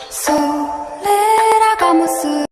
solera mosu.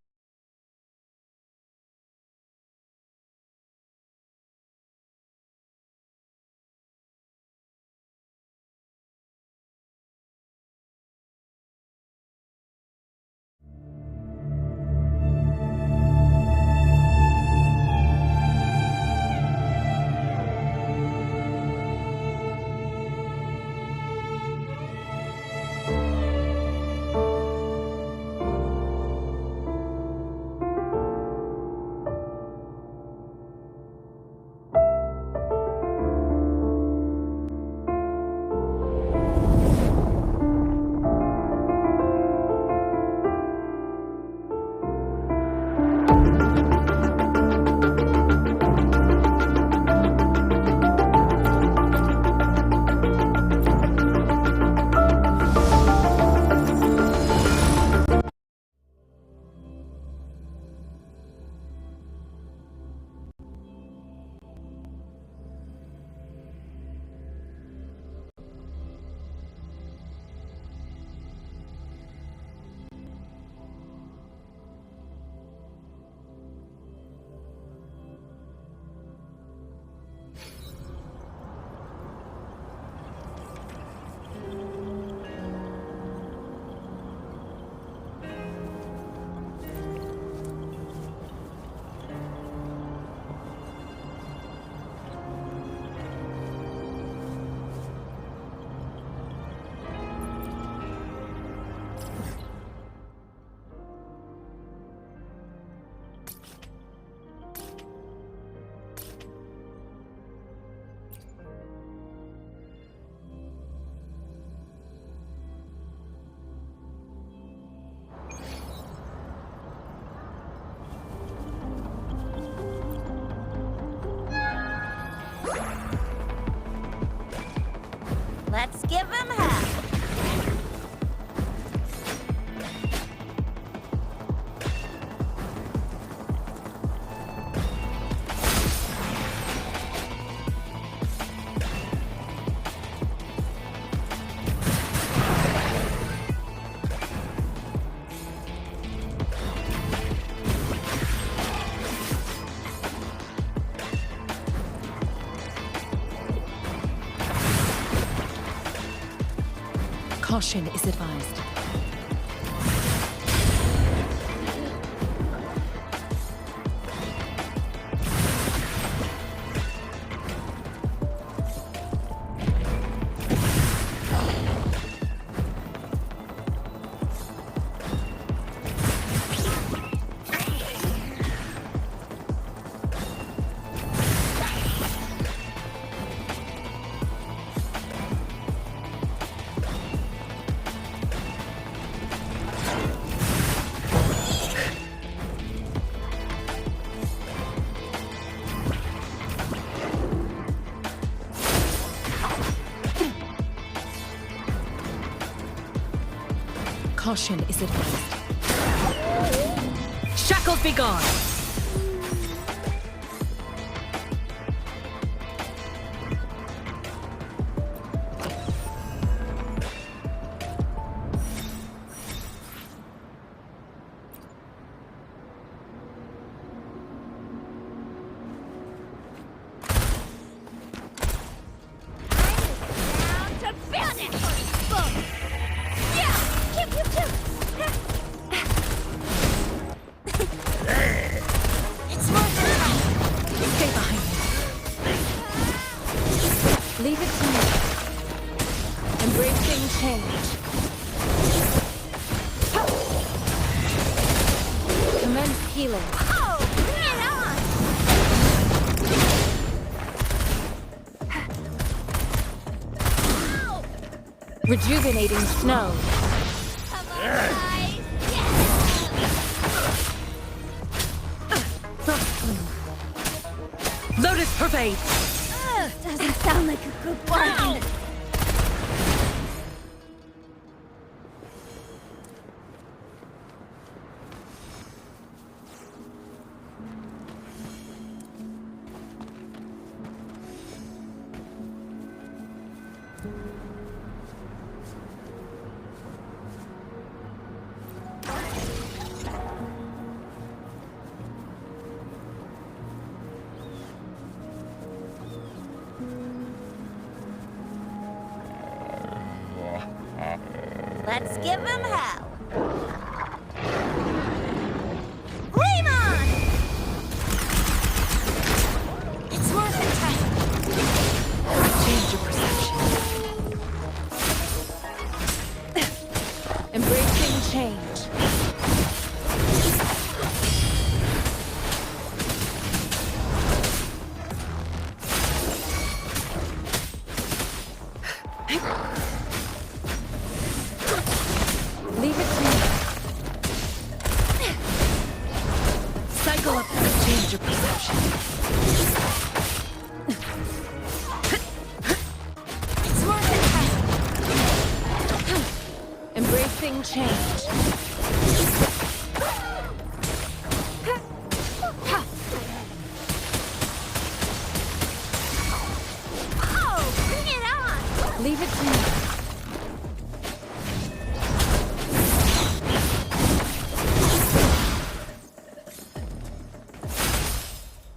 Let's give him hell. Caution is advised. Caution is advised. Shackles be gone! Leave it to me. Embracing change. Commence healing. Oh, bring it on! Rejuvenating snow. Lotus pervade! Doesn't sound like a good bargain. Let's give him hell. Flame on! It's worth it, time. Change your perception. Embracing change. Leave it to me. Cycle up and change your perception. It's worth it, time. Embracing change. Oh, bring it on! Leave it to me.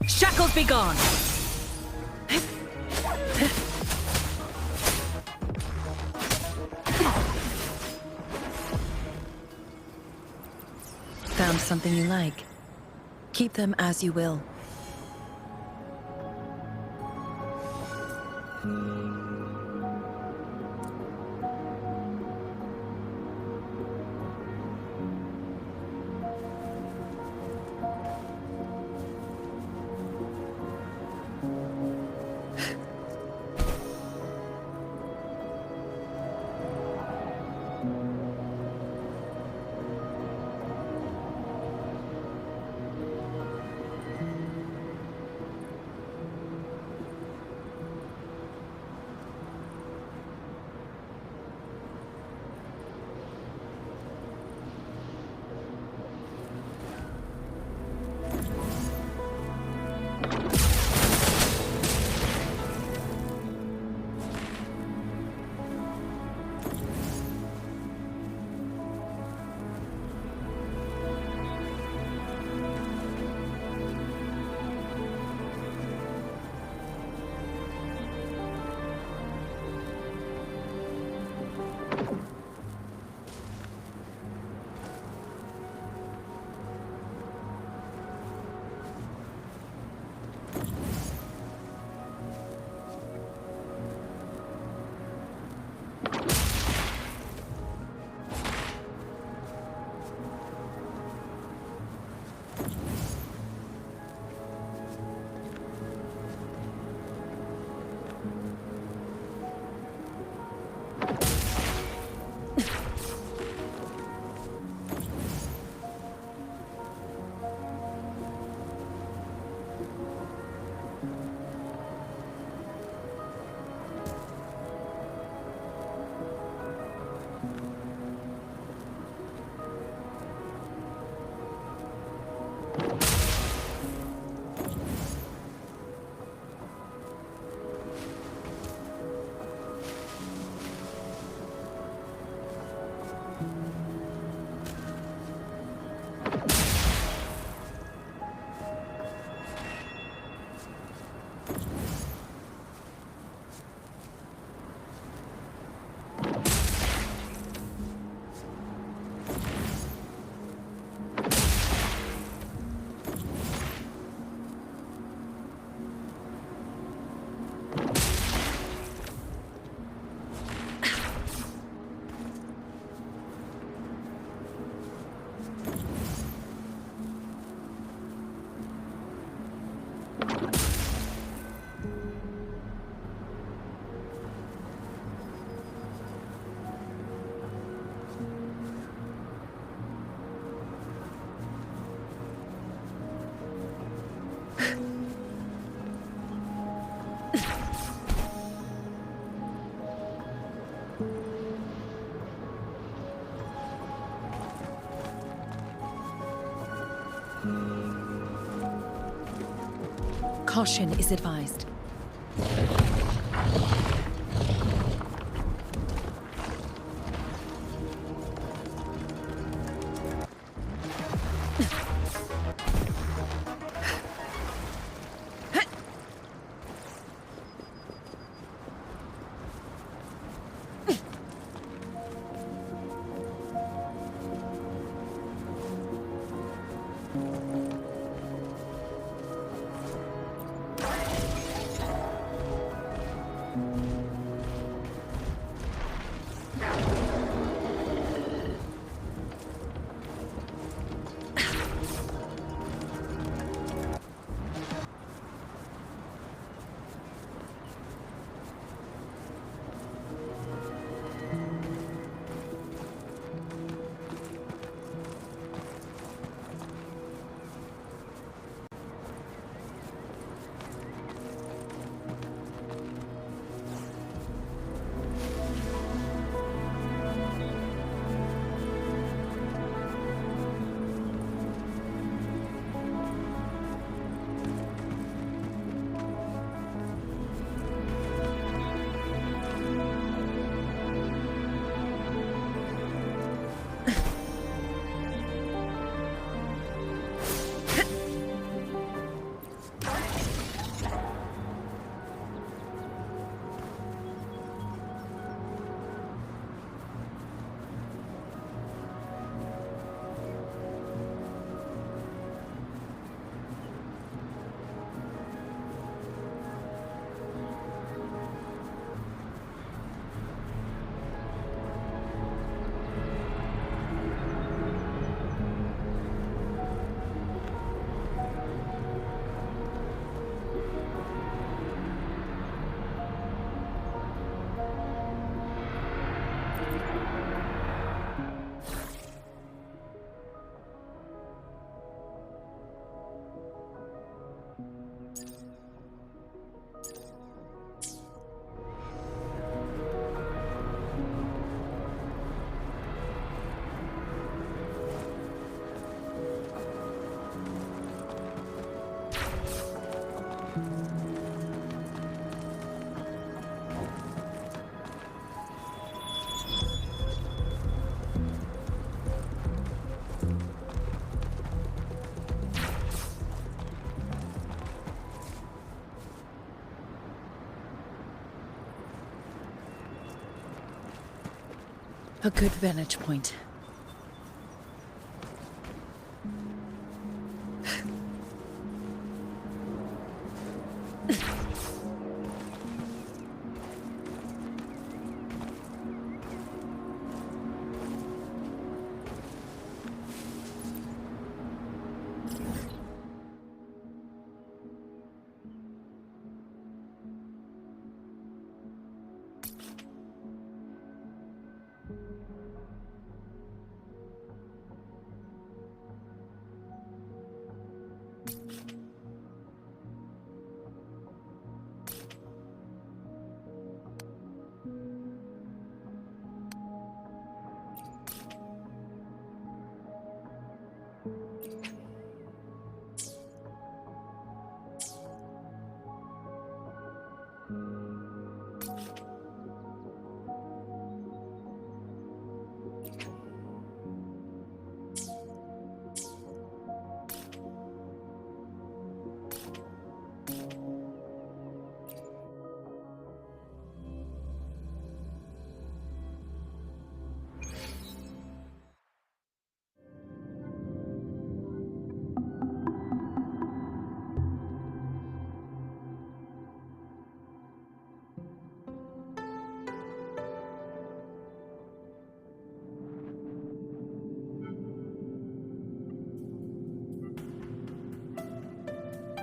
Shackles be gone! Found something you like. Keep them as you will. Caution is advised. A good vantage point.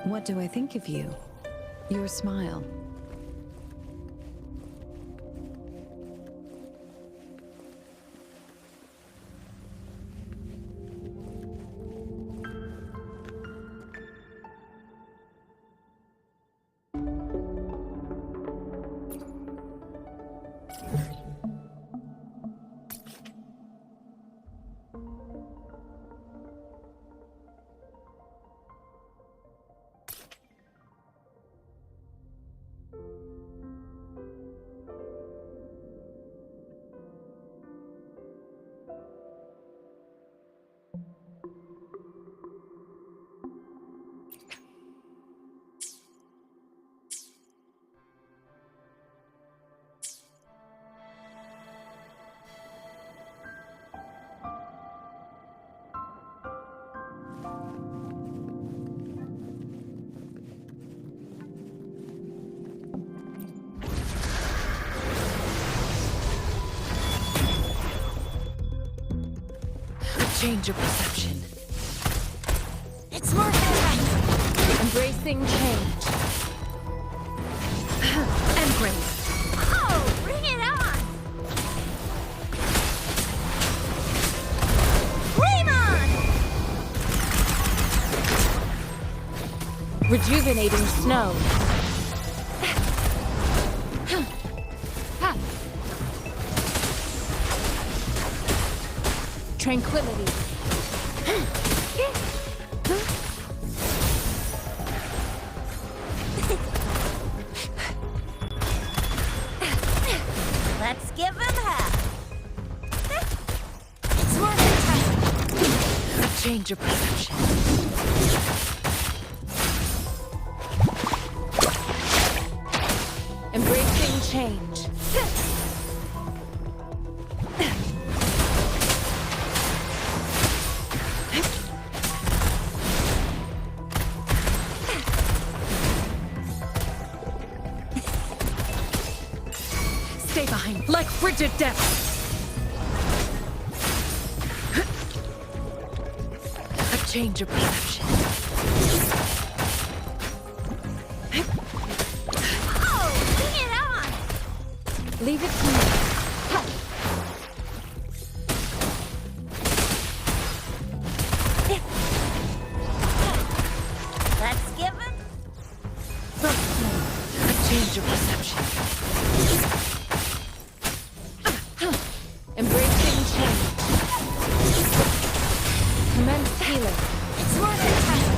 What do I think of you? Your smile. Change of perception. It's more than Embracing change. Embrace. Oh, bring it on! Dream on! Rejuvenating snow. Tranquility. Let's give him half. It's worth the time. A change of perception. Embracing change. Stay behind, like frigid death. A change of perception. Oh, bring it on! Leave it to me. Let's give him. A change of perception. Embracing change. Commence healing. It's worth the time.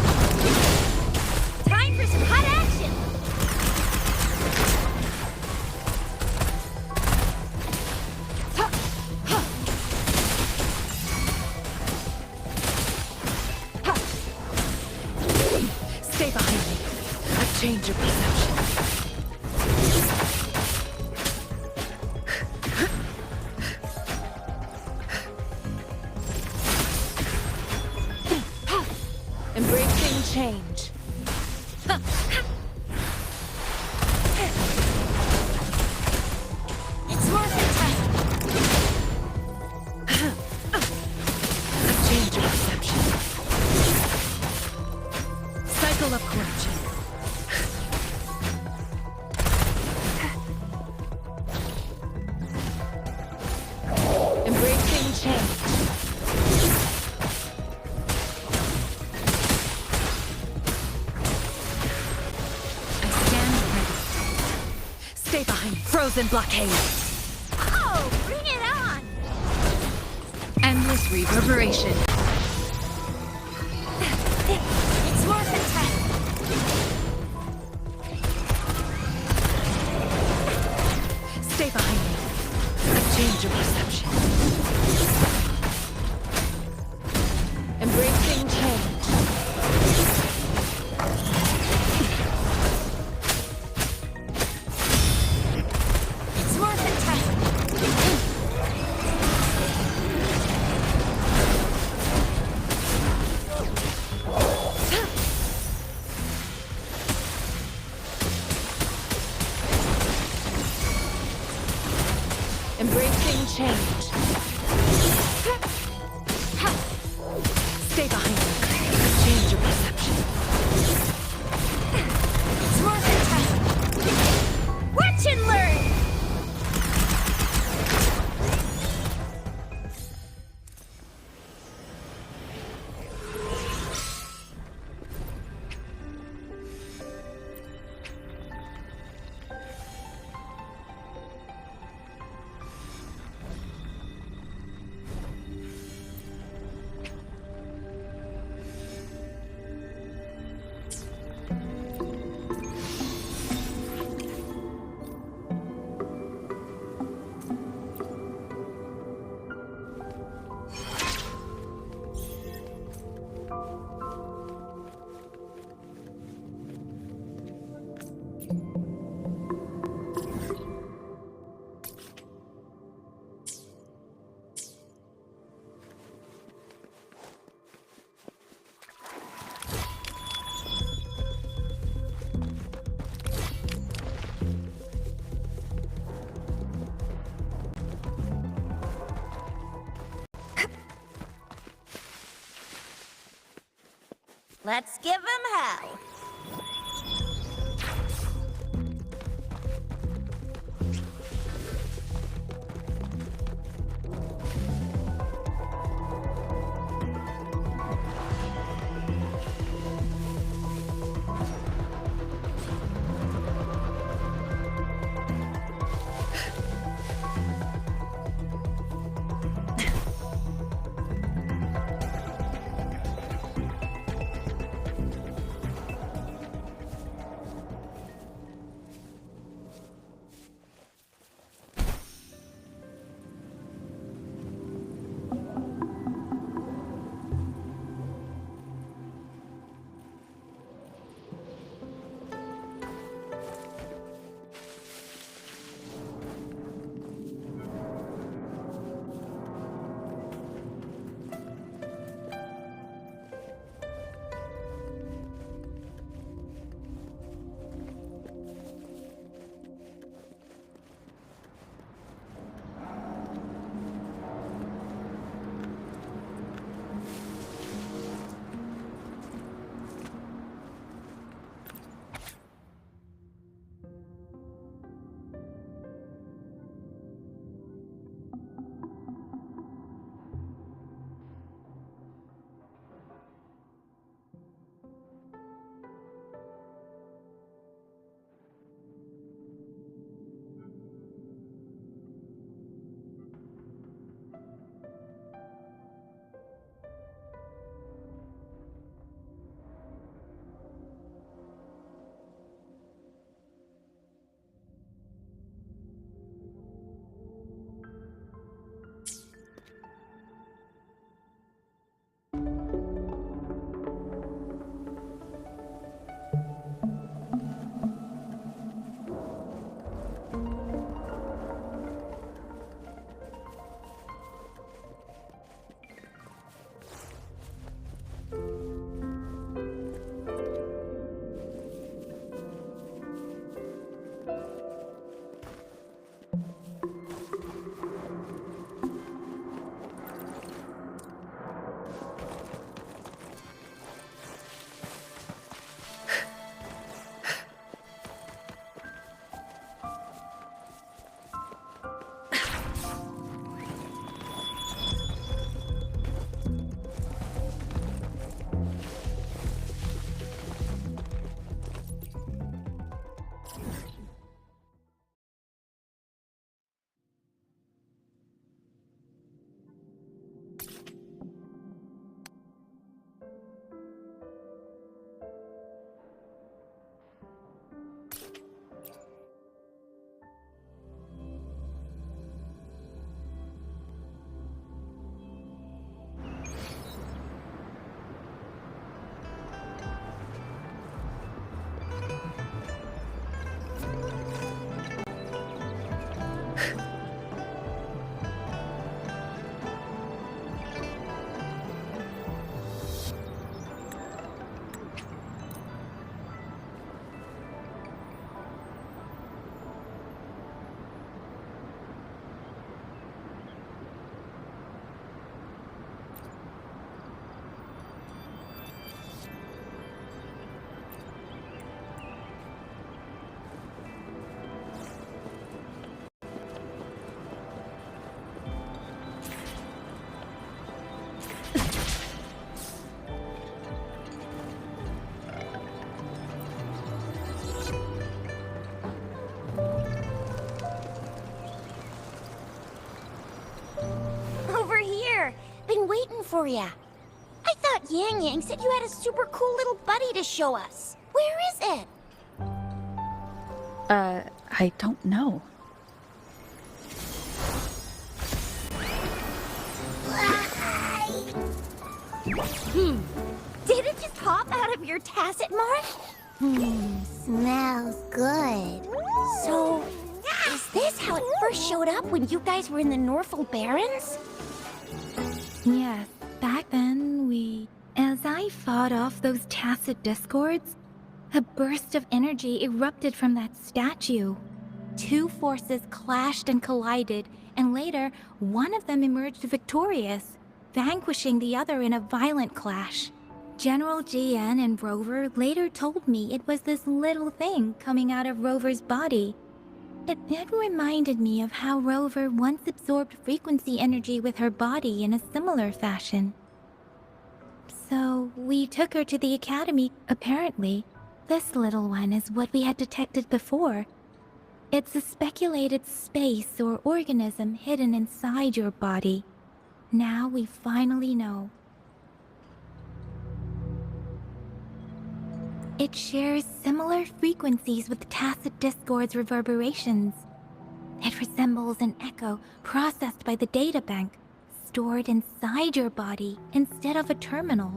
Time for some hot action. Change your perception. Embracing change. It's worth it. Change your perception. Cycle of corruption. Embracing change. I stand ready. Stay behind. Frozen blockade. Oh, bring it on. Endless reverberation. It's worth it. Stay behind me. Change your perception. Embracing change. It's worth it. Embracing change. Stay behind me. Change your perception. It's worth it. Watch and learn. Let's give him hell. waiting for ya. I thought Yang Yang said you had a super cool little buddy to show us. Where is it? I don't know. Did it just pop out of your tacit mark? Smells good. So, is this how it first showed up when you guys were in the Norfolk Barrens? Yes, back then as I fought off those tacit discords, a burst of energy erupted from that statue. Two forces clashed and collided, and later, one of them emerged victorious, vanquishing the other in a violent clash. General GN and Rover later told me it was this little thing coming out of Rover's body. It reminded me of how Rover once absorbed frequency energy with her body in a similar fashion. So we took her to the academy. Apparently, this little one is what we had detected before. It's a speculated space or organism hidden inside your body. Now we finally know. It shares similar frequencies with tacit discord's reverberations. It resembles an echo processed by the data bank, stored inside your body instead of a terminal.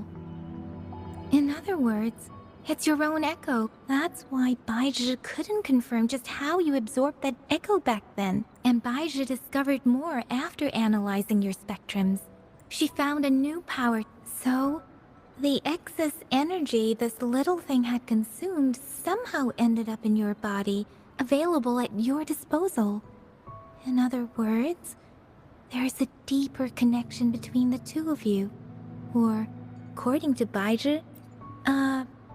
In other words, it's your own echo. That's why Baizhi couldn't confirm just how you absorbed that echo back then. And Baizhi discovered more after analyzing your spectrums. She found a new power. So, the excess energy this little thing had consumed somehow ended up in your body, available at your disposal. In other words, there's a deeper connection between the two of you. Or, according to Baizhi,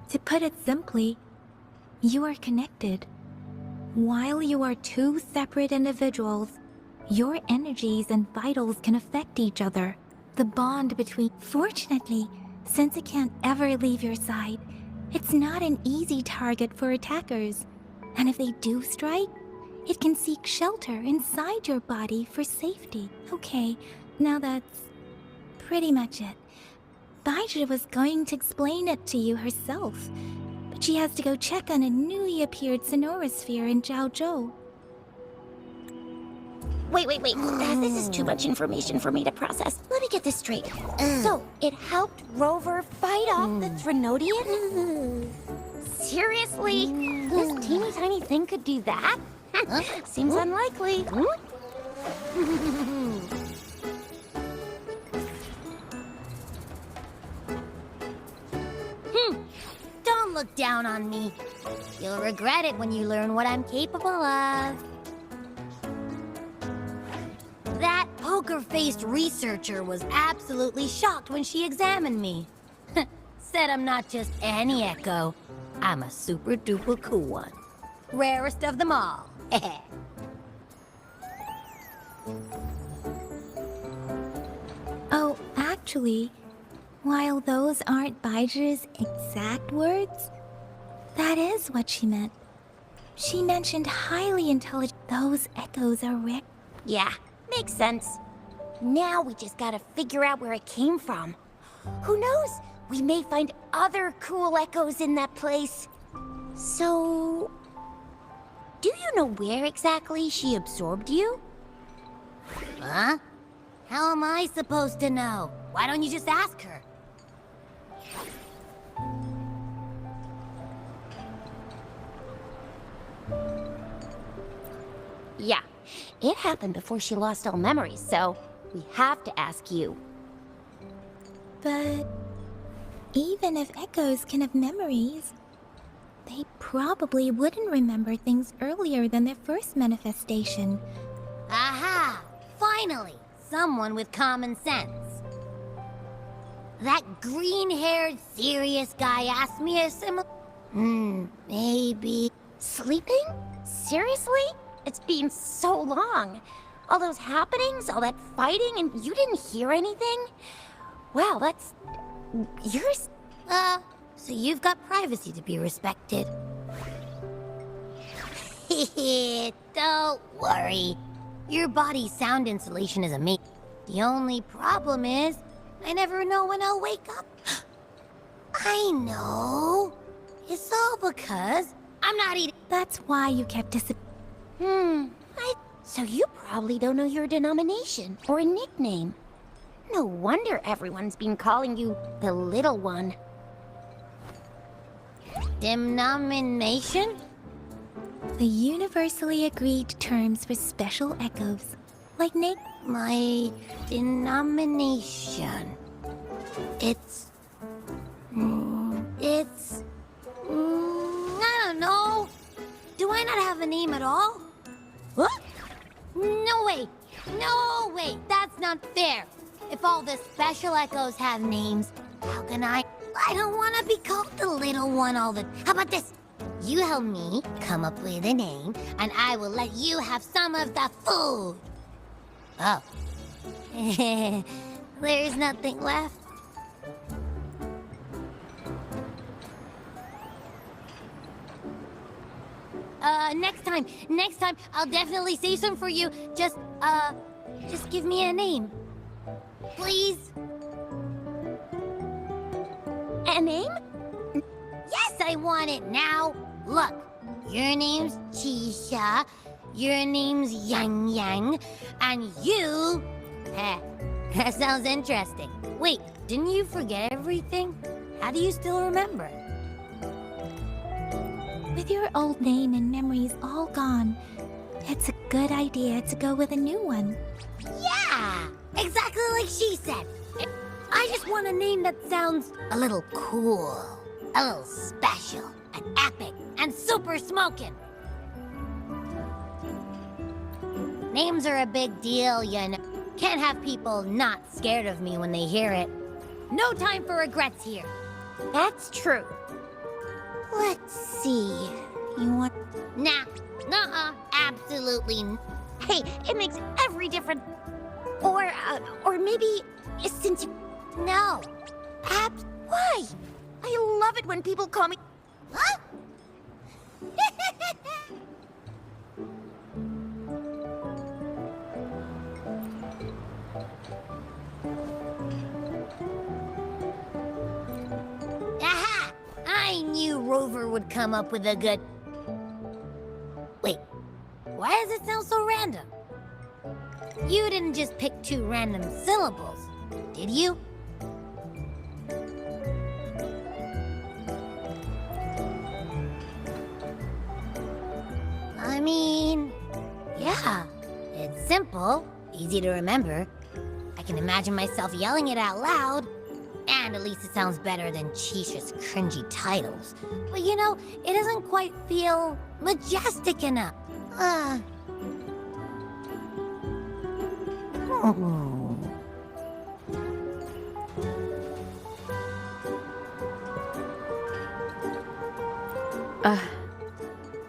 to put it simply, you are connected. While you are two separate individuals, your energies and vitals can affect each other. The bond between... Fortunately, since it can't ever leave your side, it's not an easy target for attackers. And if they do strike, it can seek shelter inside your body for safety. Okay, now that's pretty much it. Baizhi was going to explain it to you herself, but she has to go check on a newly appeared sonorosphere in Jiaozhou. Wait. This is too much information for me to process. Let me get this straight. So, it helped Rover fight off the Trinodian? Seriously? This teeny tiny thing could do that? Seems unlikely. Don't look down on me. You'll regret it when you learn what I'm capable of. That poker-faced researcher was absolutely shocked when she examined me. Said I'm not just any echo. I'm a super-duper cool one. Rarest of them all. Oh, actually, while those aren't Baizhi's exact words, that is what she meant. She mentioned highly intelligent... Those echoes are rare. Yeah, makes sense. Now we just gotta figure out where it came from. Who knows? We may find other cool echoes in that place. So... do you know where exactly she absorbed you? Huh? How am I supposed to know? Why don't you just ask her? Yeah, it happened before she lost all memories, so we have to ask you. But even if echoes can have memories, they probably wouldn't remember things earlier than their first manifestation. Aha! Finally! Someone with common sense. That green-haired, serious guy asked me a similar... maybe... Sleeping? Seriously? It's been so long. All those happenings, all that fighting, and you didn't hear anything? Wow, that's... yours? So you've got privacy to be respected. Don't worry. Your body's sound insulation is amazing. The only problem is, I never know when I'll wake up. I know. It's all because I'm not eating. That's why you kept So you probably don't know your denomination or a nickname. No wonder everyone's been calling you the little one. Denomination? the universally agreed terms for special echoes, like My denomination. It's... I don't know. Do I not have a name at all? What? No way. No way. That's not fair. If all the special echoes have names, how can I don't want to be called the little one all the... How about this? You help me come up with a name, and I will let you have some of the food. Oh. There's nothing left. Next time, I'll definitely save some for you. Just give me a name. Please? A name? Yes, I want it now. Look, your name's Chisha, your name's Yang Yang, and you... that sounds interesting. Wait, didn't you forget everything? How do you still remember? With your old name and memories all gone, it's a good idea to go with a new one. Yeah! Exactly like she said. I just want a name that sounds a little cool, a little special, and epic, and super smoking. Names are a big deal, you know. Can't have people not scared of me when they hear it. No time for regrets here. That's true. Let's see. You want... Nah. Nuh-uh. Absolutely. Hey, it makes every difference. Or maybe since you... No. Why? I love it when people call me... Huh? Aha! I knew Rover would come up with a good... Wait, why does it sound so random? You didn't just pick two random syllables, did you? I mean, yeah, it's simple, easy to remember. I can imagine myself yelling it out loud, and at least it sounds better than Chisha's cringy titles. But you know, it doesn't quite feel majestic enough.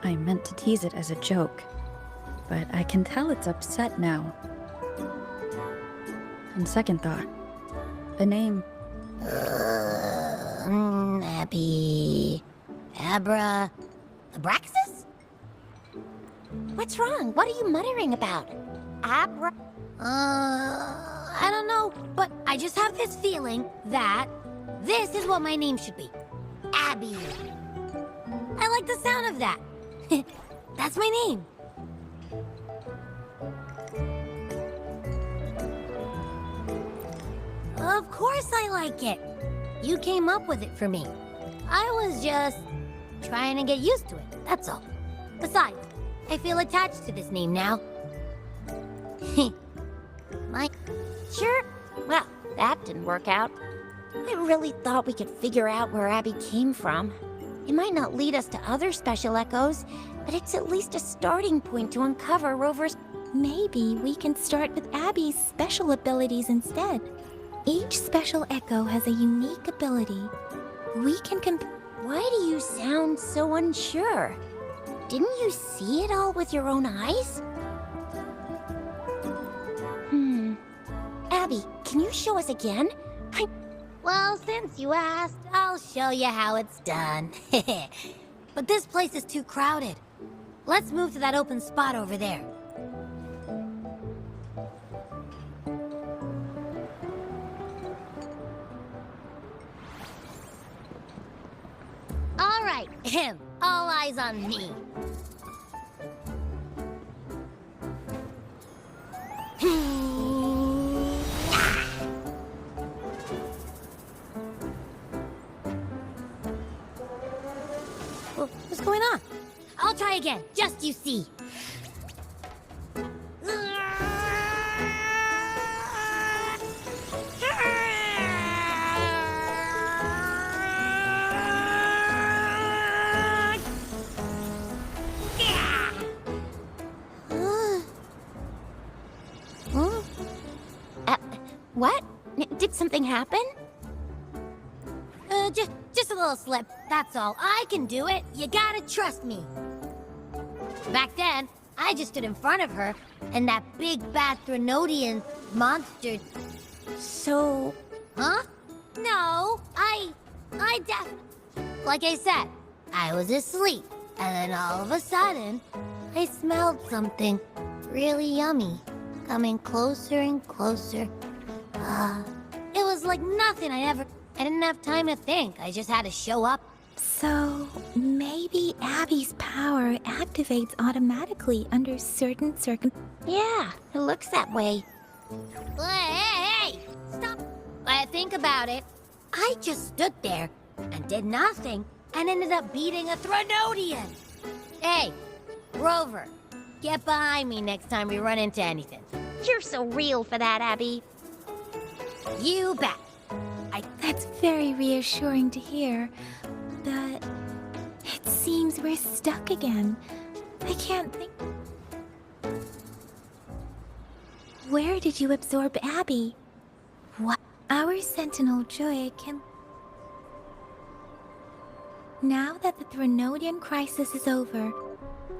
I meant to tease it as a joke, but I can tell it's upset now. On second thought, the name... Abby... Abra... Abraxas? What's wrong? What are you muttering about? Abra... I don't know, but I just have this feeling that this is what my name should be. Abby. I like the sound of that. That's my name. Of course I like it. You came up with it for me. I was just trying to get used to it, that's all. Besides, I feel attached to this name now. Sure? Well, that didn't work out. I really thought we could figure out where Abby came from. It might not lead us to other special echoes, but it's at least a starting point to uncover Rover's... Maybe we can start with Abby's special abilities instead. Each special echo has a unique ability. We can Why do you sound so unsure? Didn't you see it all with your own eyes? Abby, can you show us again? Well, since you asked, I'll show you how it's done. But this place is too crowded. Let's move to that open spot over there. right, him. All eyes on me. What's going on? I'll try again, just you see. What? Did something happen? Just a little slip, that's all. I can do it. You gotta trust me. Back then, I just stood in front of her, and that big bad Threnodian monster... So... Huh? No, I like I said, I was asleep, and then all of a sudden, I smelled something really yummy, coming closer and closer. It was like nothing I didn't have time to think. I just had to show up. So, maybe Abby's power activates automatically under certain Yeah, it looks that way. Hey! Stop! Think about it. I just stood there and did nothing and ended up beating a Threnodian. Hey, Rover, get behind me next time we run into anything. You're so real for that, Abby. You bet. That's very reassuring to hear, but it seems we're stuck again. I can't think... Where did you absorb Abby? What? Our Sentinel Joy can... Now that the Threnodian crisis is over,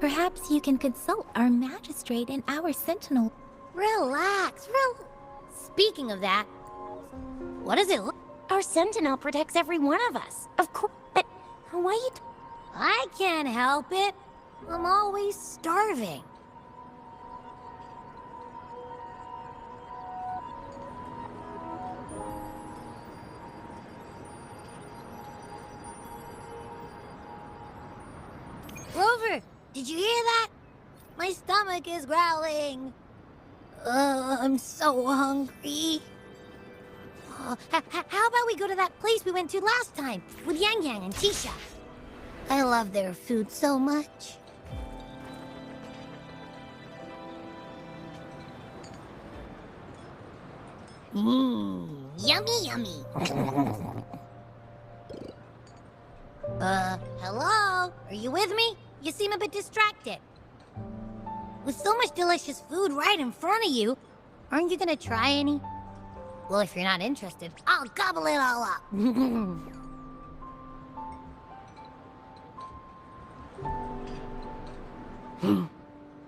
perhaps you can consult our magistrate and our Sentinel. Relax. Speaking of that, what does it look? Our sentinel protects every one of us. Of course, but why you... I can't help it. I'm always starving. Rover, did you hear that? My stomach is growling. I'm so hungry. How about we go to that place we went to last time with Yang Yang and Tisha? I love their food so much. Yummy, yummy. Hello? Are you with me? You seem a bit distracted. With so much delicious food right in front of you, aren't you gonna try any? Well, if you're not interested, I'll gobble it all up.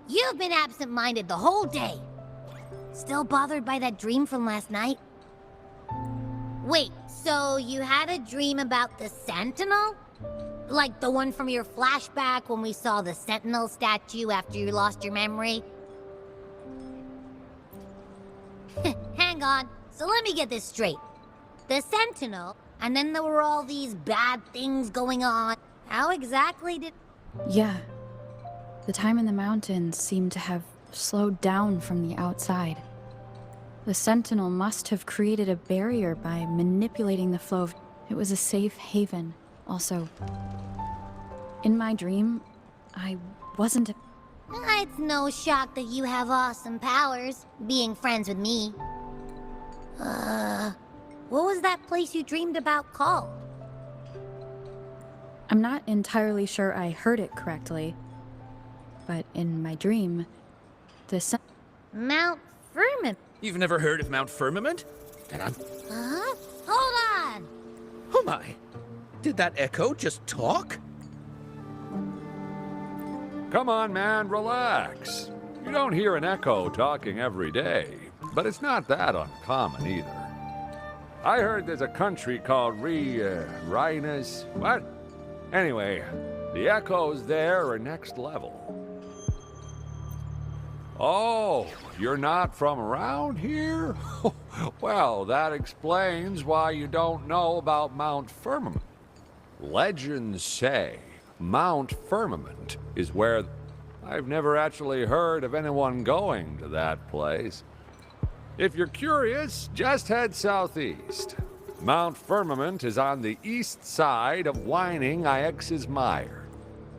You've been absent-minded the whole day. Still bothered by that dream from last night? Wait, so you had a dream about the Sentinel? Like the one from your flashback when we saw the Sentinel statue after you lost your memory? Hang on. So let me get this straight. The Sentinel, and then there were all these bad things going on. How exactly did... Yeah. The time in the mountains seemed to have slowed down from the outside. The Sentinel must have created a barrier by manipulating the flow of... It was a safe haven, also. In my dream, I wasn't... It's no shock that you have awesome powers, being friends with me. What was that place you dreamed about called? I'm not entirely sure I heard it correctly, but in my dream, the Mount Firmament. You've never heard of Mount Firmament? Then I'm... Huh? Hold on! Oh my! Did that echo just talk? Come on, man, relax. You don't hear an echo talking every day, but it's not that uncommon either. I heard there's a country called Rhinus... What? Anyway, the echoes there are next level. Oh, you're not from around here? Well, that explains why you don't know about Mount Firmament. Legends say Mount Firmament is where... I've never actually heard of anyone going to that place. If you're curious, just head southeast. Mount Firmament is on the east side of Whining Ix's Mire.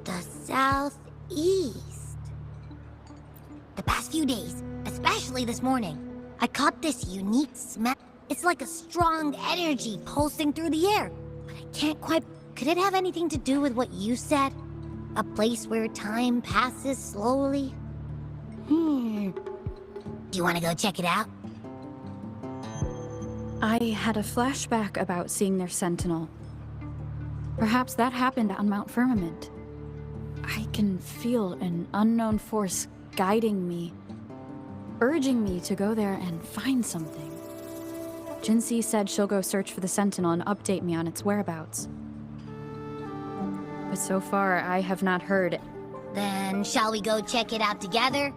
The southeast. The past few days, especially this morning, I caught this unique smell. It's like a strong energy pulsing through the air, but I can't quite... Could it have anything to do with what you said? A place where time passes slowly? Do you want to go check it out? I had a flashback about seeing their sentinel. Perhaps that happened on Mount Firmament. I can feel an unknown force guiding me, urging me to go there and find something. Jinsei said she'll go search for the sentinel and update me on its whereabouts. But so far, I have not heard. Then shall we go check it out together?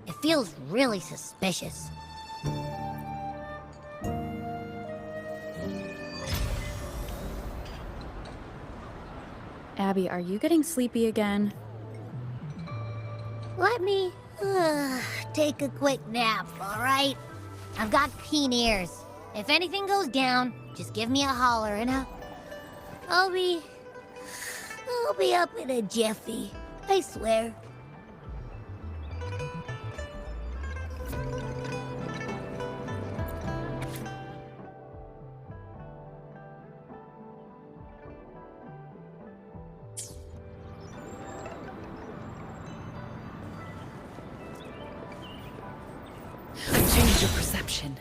It feels really suspicious. Abby, are you getting sleepy again? Let me take a quick nap, alright? I've got keen ears. If anything goes down, just give me a holler and I'll be up in a jiffy, I swear. Change your perception.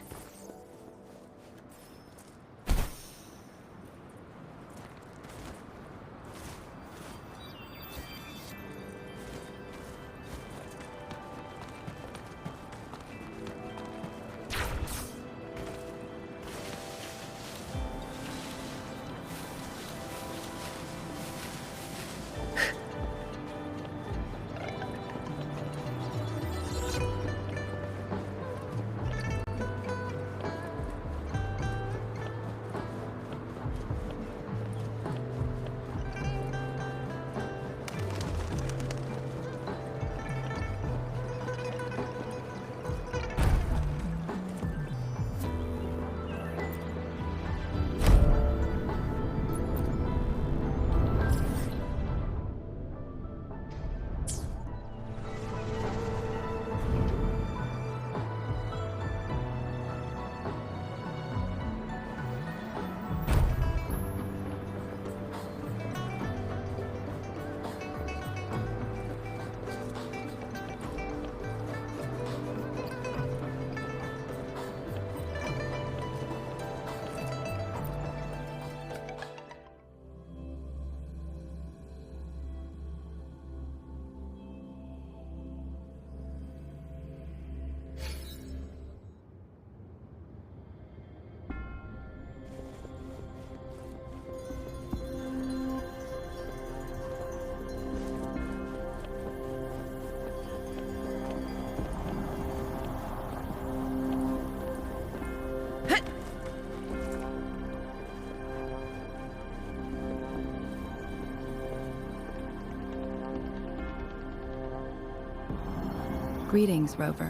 Greetings, Rover.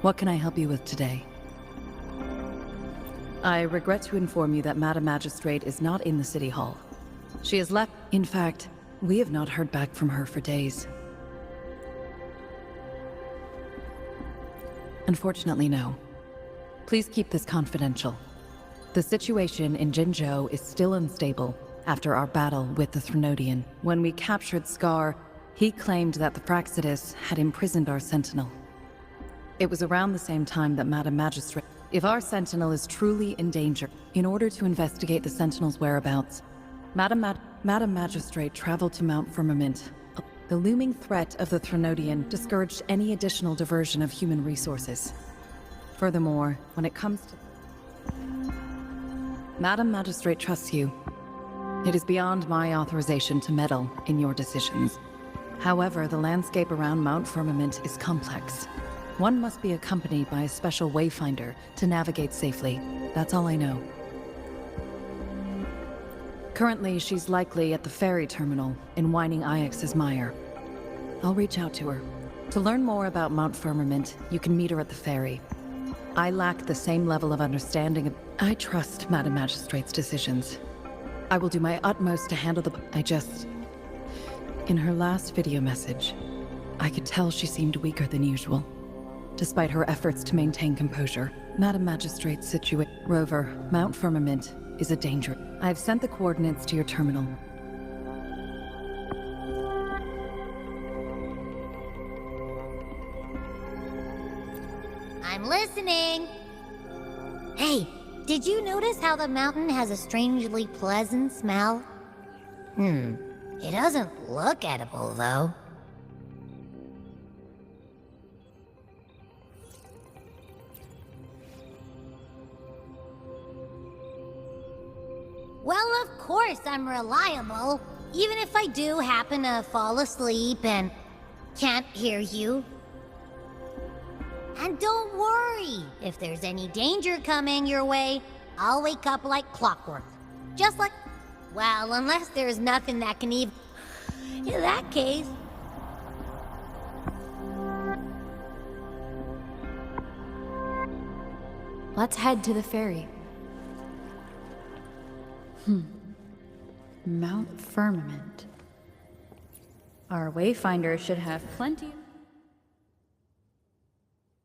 What can I help you with today? I regret to inform you that Madam Magistrate is not in the City Hall. She has left. In fact, we have not heard back from her for days. Unfortunately, no. Please keep this confidential. The situation in Jinzhou is still unstable after our battle with the Threnodian. When we captured Scar, he claimed that the Praxidus had imprisoned our Sentinel. It was around the same time that Madam Magistrate... If our Sentinel is truly in danger, in order to investigate the Sentinel's whereabouts, Madam Magistrate traveled to Mount Firmament. The looming threat of the Threnodian discouraged any additional diversion of human resources. Furthermore, when it comes to... Madam Magistrate trusts you. It is beyond my authorization to meddle in your decisions. However, the landscape around Mount Firmament is complex. One must be accompanied by a special wayfinder to navigate safely. That's all I know. Currently, she's likely at the ferry terminal in Whining Ix's Mire. I'll reach out to her. To learn more about Mount Firmament, you can meet her at the ferry. I lack the same level of understanding. I trust Madam Magistrate's decisions. I will do my utmost to handle In her last video message, I could tell she seemed weaker than usual. Despite her efforts to maintain composure, Madam Magistrate's Rover, Mount Firmament is a danger. I've sent the coordinates to your terminal. I'm listening. Hey, did you notice how the mountain has a strangely pleasant smell? It doesn't look edible, though. Well, of course I'm reliable. Even if I do happen to fall asleep and can't hear you. And don't worry, if there's any danger coming your way, I'll wake up like clockwork. Just like, well, unless there's nothing that can even... In that case... Let's head to the ferry. Mount Firmament. Our wayfinder should have plenty of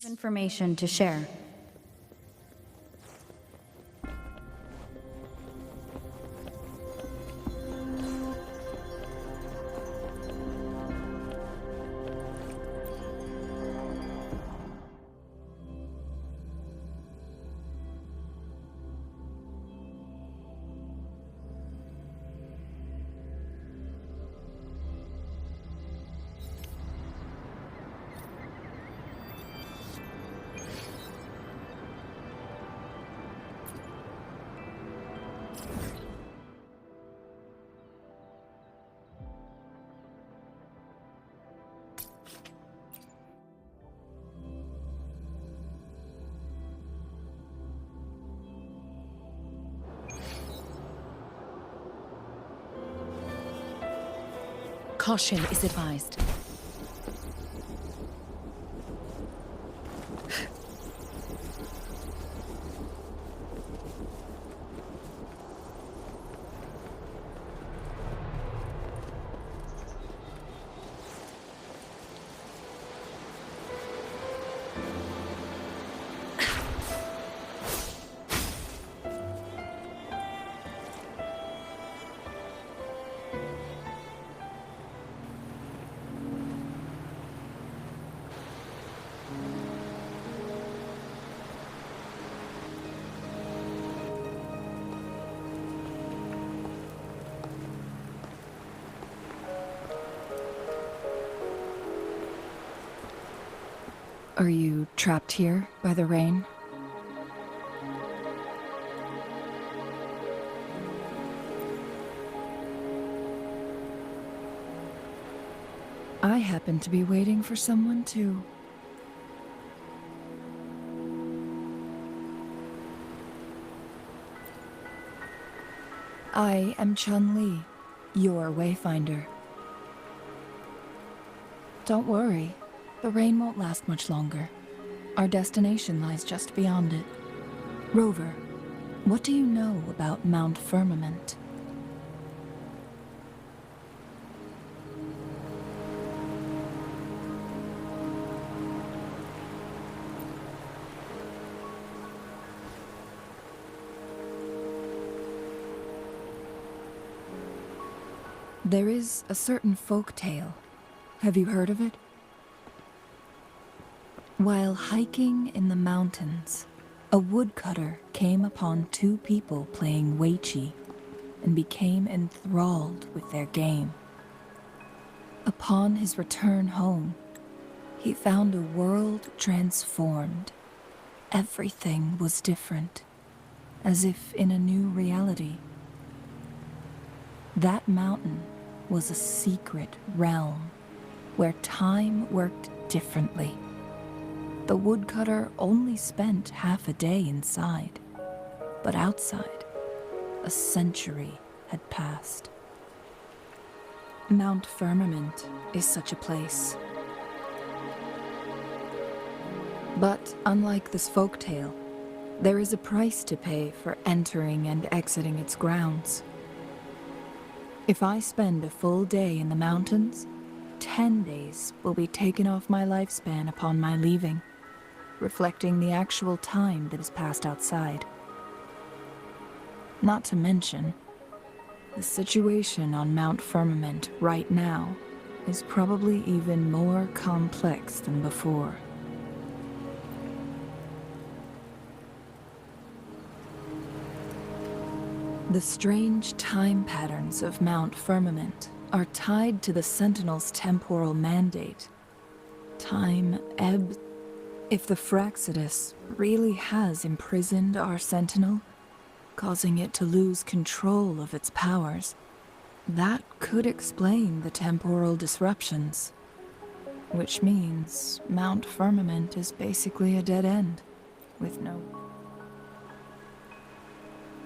information to share. Caution is advised. Are you trapped here by the rain? I happen to be waiting for someone too. I am Chun-Li, your wayfinder. Don't worry. The rain won't last much longer. Our destination lies just beyond it. Rover, what do you know about Mount Firmament? There is a certain folk tale. Have you heard of it? While hiking in the mountains, a woodcutter came upon two people playing weiqi and became enthralled with their game. Upon his return home, he found a world transformed. Everything was different, as if in a new reality. That mountain was a secret realm where time worked differently. The woodcutter only spent half a day inside, but outside, a century had passed. Mount Firmament is such a place. But unlike this folktale, there is a price to pay for entering and exiting its grounds. If I spend a full day in the mountains, 10 days will be taken off my lifespan upon my leaving, reflecting the actual time that is passed outside. Not to mention, the situation on Mount Firmament right now is probably even more complex than before. The strange time patterns of Mount Firmament are tied to the Sentinel's temporal mandate. Time ebbs. If the Fraxidus really has imprisoned our Sentinel, causing it to lose control of its powers, that could explain the temporal disruptions. Which means Mount Firmament is basically a dead end, with no...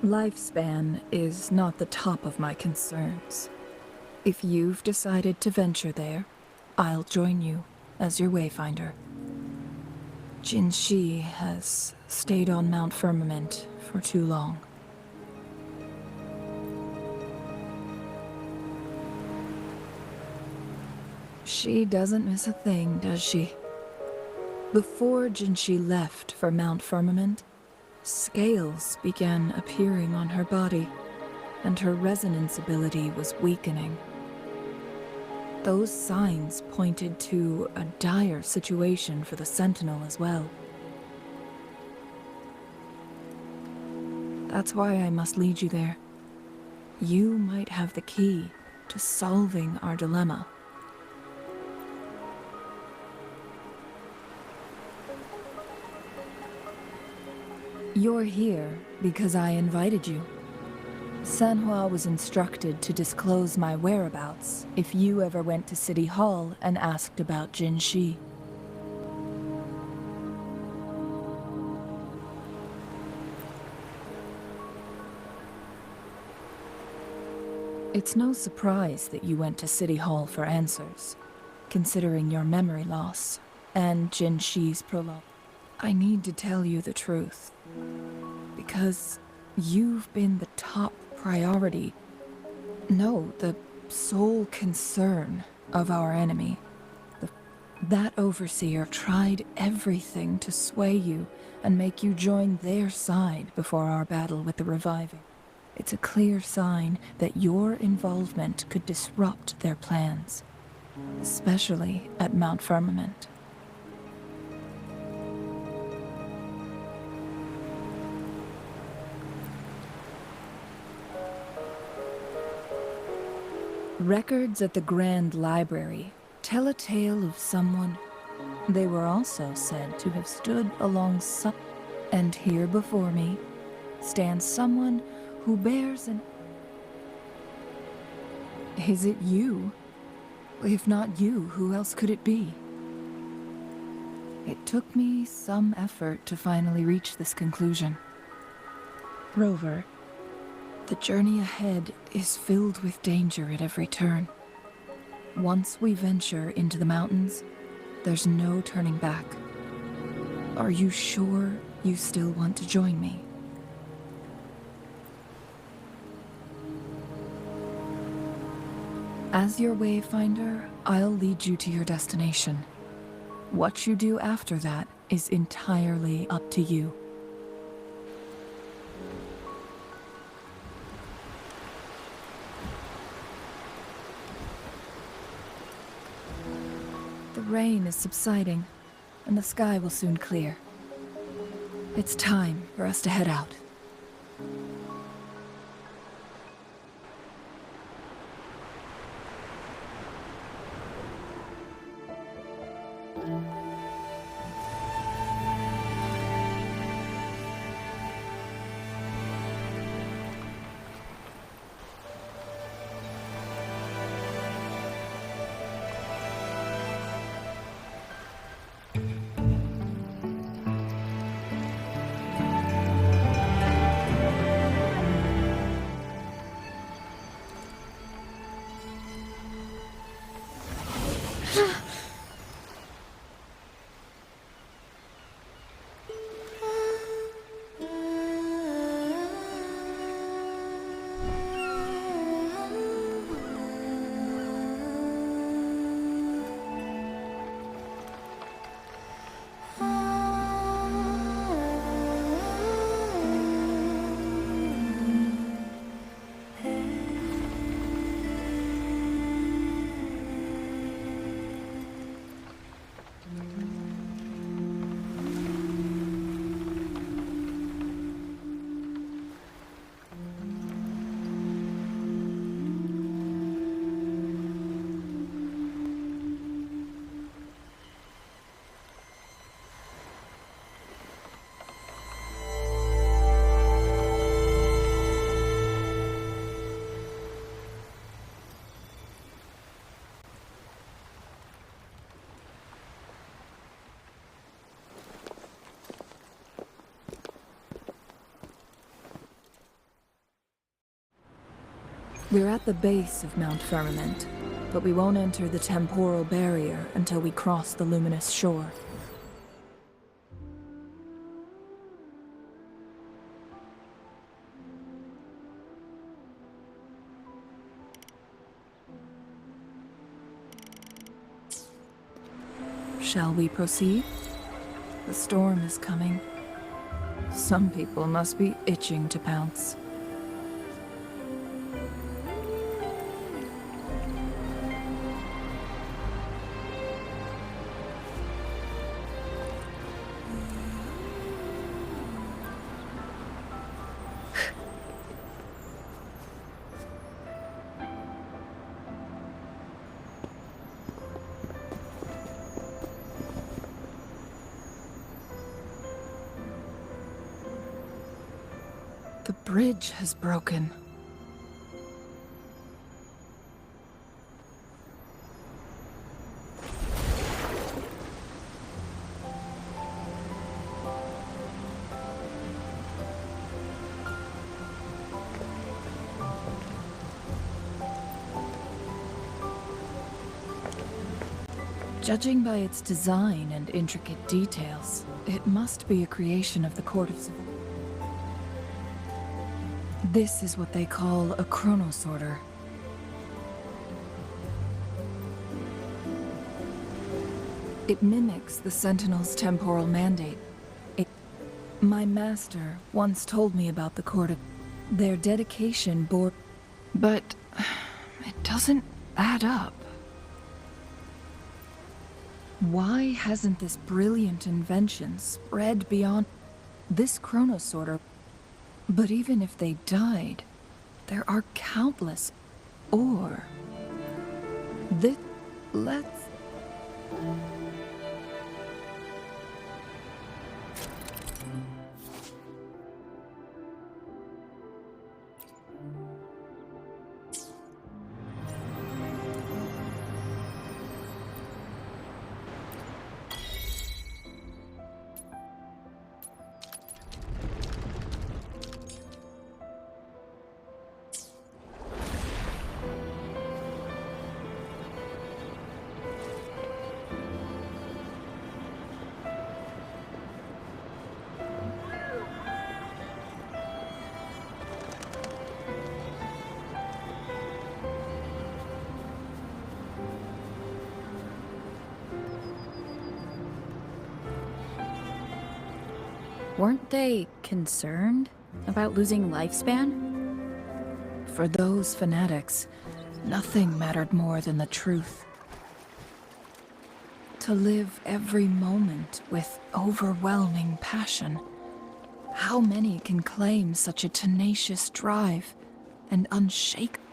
Lifespan is not the top of my concerns. If you've decided to venture there, I'll join you as your wayfinder. Jinshi has stayed on Mount Firmament for too long. She doesn't miss a thing, does she? Before Jinshi left for Mount Firmament, scales began appearing on her body, and her resonance ability was weakening. Those signs pointed to a dire situation for the Sentinel as well. That's why I must lead you there. You might have the key to solving our dilemma. You're here because I invited you. Sanhua was instructed to disclose my whereabouts if you ever went to City Hall and asked about Jinshi. It's no surprise that you went to City Hall for answers, considering your memory loss and Jinshi's prologue. I need to tell you the truth, because you've been the top priority, no, the sole concern of our enemy. That overseer tried everything to sway you and make you join their side before our battle with the reviving. It's a clear sign that your involvement could disrupt their plans, especially at Mount Firmament. Records at the Grand Library tell a tale of someone. They were also said to have stood alongside, and here before me stands someone who bears an... Is it you? If not you, who else could it be? It took me some effort to finally reach this conclusion. Rover, the journey ahead is filled with danger at every turn. Once we venture into the mountains, there's no turning back. Are you sure you still want to join me? As your wayfinder, I'll lead you to your destination. What you do after that is entirely up to you. The rain is subsiding, and the sky will soon clear. It's time for us to head out. We're at the base of Mount Firmament, but we won't enter the temporal barrier until we cross the luminous shore. Shall we proceed? The storm is coming. Some people must be itching to pounce. The bridge has broken. Judging by its design and intricate details, it must be a creation of the Court of Civil. This is what they call a chronosorter. It mimics the Sentinel's temporal mandate. My master once told me about the Court of... Their dedication bore... But... it doesn't add up. Why hasn't this brilliant invention spread beyond... This chronosorter... But even if they died, there are countless... Or... Let's... Weren't they concerned about losing lifespan? For those fanatics, nothing mattered more than the truth. To live every moment with overwhelming passion. How many can claim such a tenacious drive and unshakable?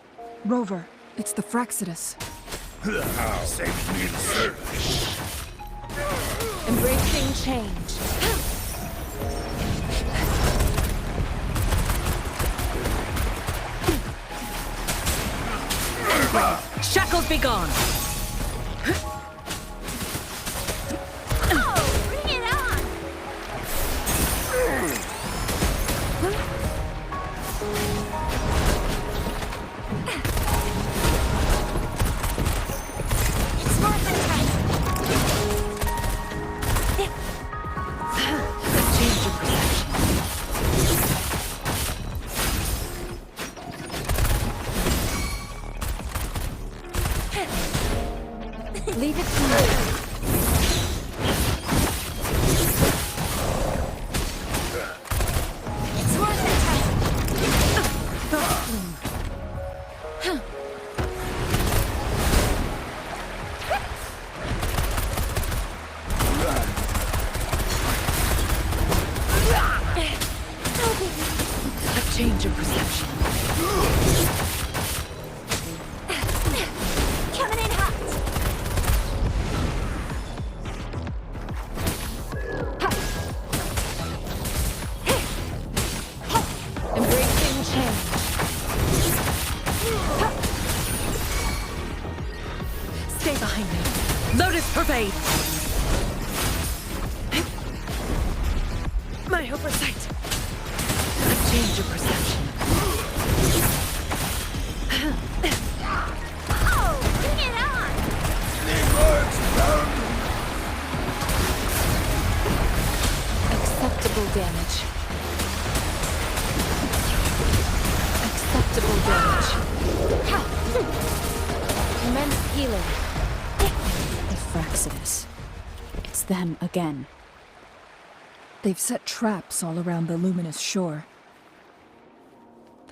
Rover, it's the Frexidus. Save me the search. Embracing change. Shackles be gone! Oh, bring it on! It's worth the time. A change of perception. Leave it to me. It's worth the time. A change of perception. Coming in hot. Embracing change. Stay behind me. Lotus pervade. My oversight. A change of perception. Unpredictable damage. Immense healing. The Fraxidus. It's them again. They've set traps all around the luminous shore.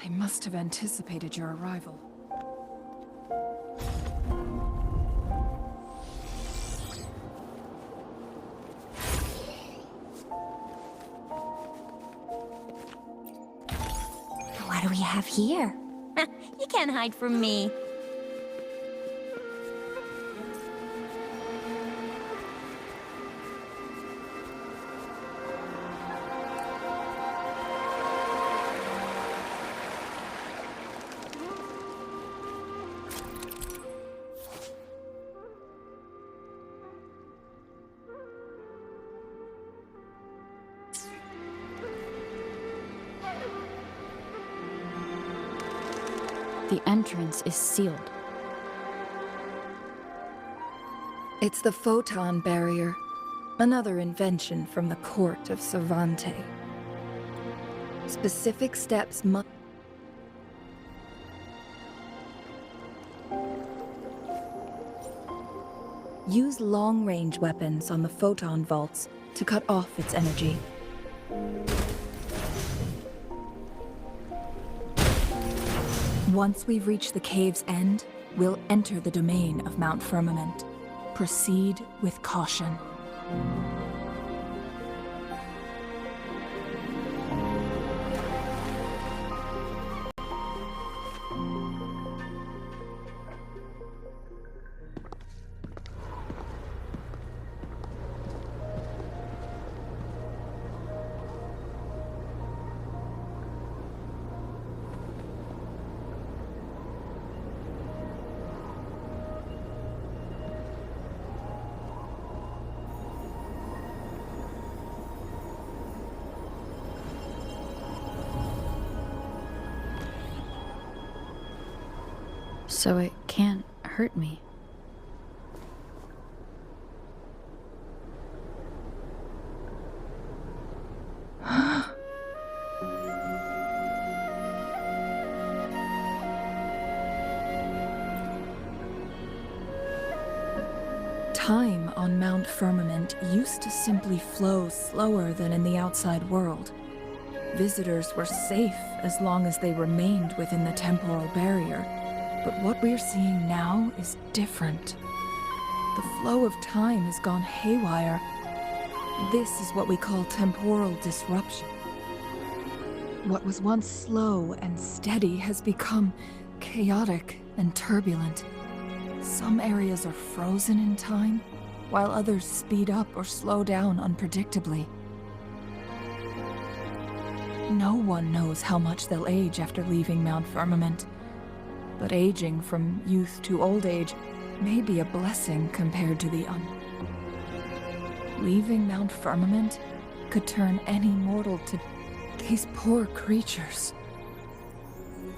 They must have anticipated your arrival. What do we have here? You can't hide from me. The entrance is sealed. It's the photon barrier, another invention from the court of Cervante. Specific steps must... Use long-range weapons on the photon vaults to cut off its energy. Once we've reached the cave's end, we'll enter the domain of Mount Firmament. Proceed with caution. So it can't hurt me. Time on Mount Firmament used to simply flow slower than in the outside world. Visitors were safe as long as they remained within the temporal barrier. But what we're seeing now is different. The flow of time has gone haywire. This is what we call temporal disruption. What was once slow and steady has become chaotic and turbulent. Some areas are frozen in time, while others speed up or slow down unpredictably. No one knows how much they'll age after leaving Mount Firmament. But aging from youth to old age may be a blessing compared to the Leaving Mount Firmament could turn any mortal to these poor creatures.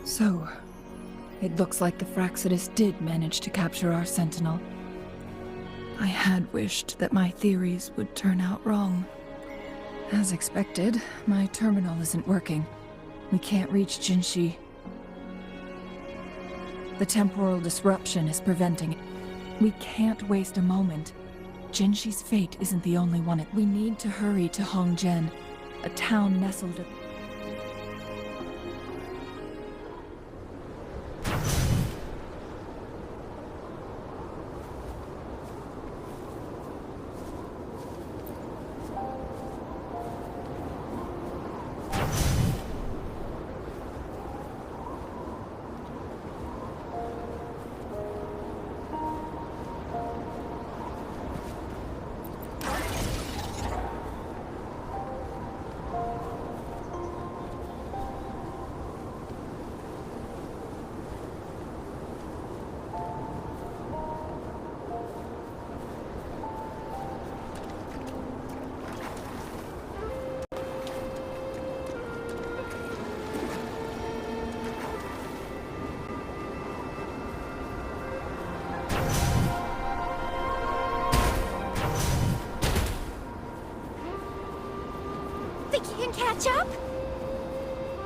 So, it looks like the Fraxidus did manage to capture our sentinel. I had wished that my theories would turn out wrong. As expected, my terminal isn't working. We can't reach Jinshi. The temporal disruption is preventing it. We can't waste a moment. Jinshi's fate isn't the only one. We need to hurry to Hongjian, a town nestled at...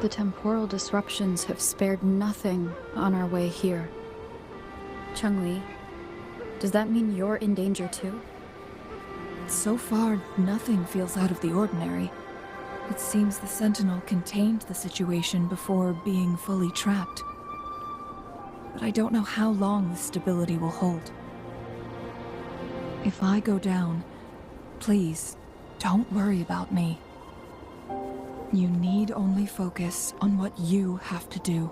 The temporal disruptions have spared nothing on our way here. Changli, does that mean you're in danger too? So far, nothing feels out of the ordinary. It seems the Sentinel contained the situation before being fully trapped. But I don't know how long the stability will hold. If I go down, please, don't worry about me. You need only focus on what you have to do.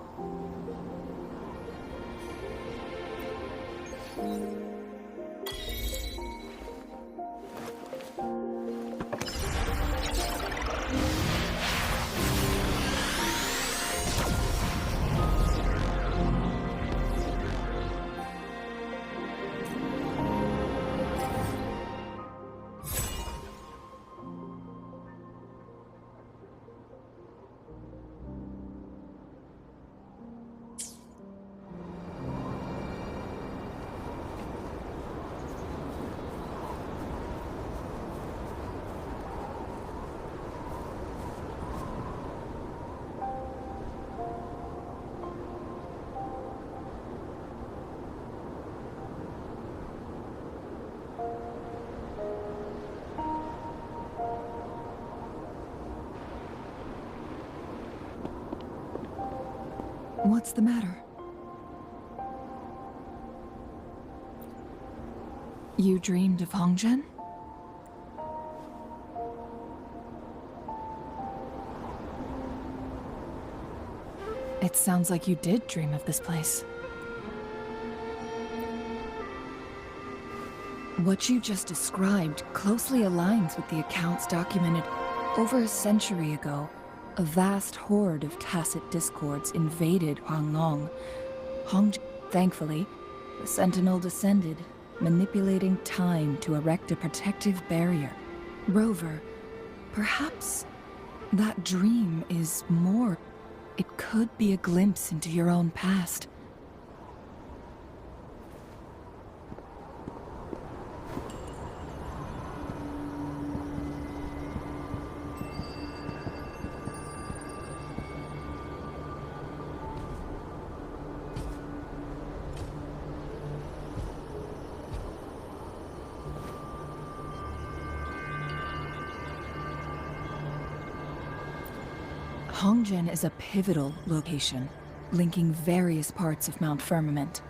What's the matter? You dreamed of Hongzhen? It sounds like you did dream of this place. What you just described closely aligns with the accounts documented over a century ago. A vast horde of tacit discords invaded Huanglong. Thankfully, the Sentinel descended, manipulating time to erect a protective barrier. Rover, perhaps that dream is more. It could be a glimpse into your own past. Hongzhen is a pivotal location, linking various parts of Mount Firmament.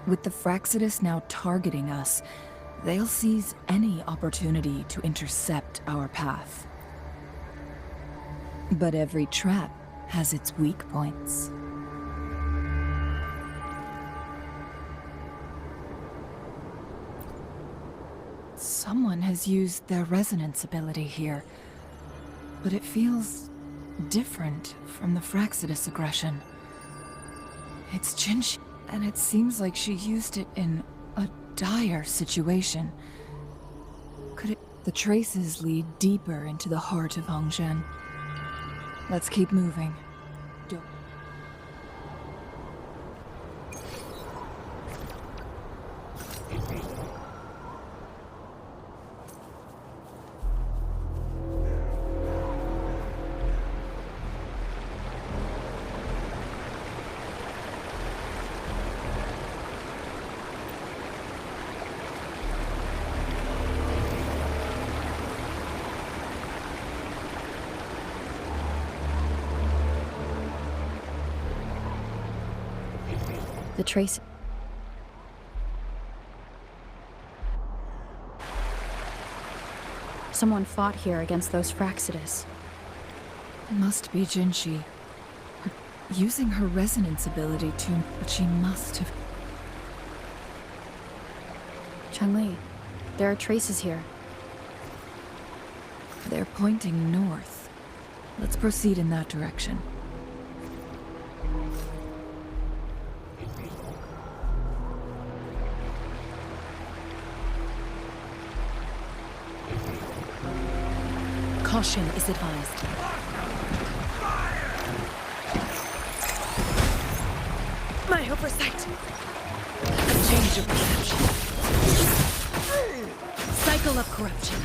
With the Fraxidus now targeting us, they'll seize any opportunity to intercept our path. But every trap has its weak points. Someone has used their resonance ability here, but it feels different from the Fraxidus aggression. It's Jinshi, and it seems like she used it in a dire situation. Could it? The traces lead deeper into the heart of Hongzhen. Let's keep moving. The trace. Someone fought here against those Fraxidus. Must be Jinshi. Using her resonance ability to... But she must have... Changli, there are traces here. They're pointing north. Let's proceed in that direction. Caution is advised. My oversight! A change of perception. Cycle of corruption.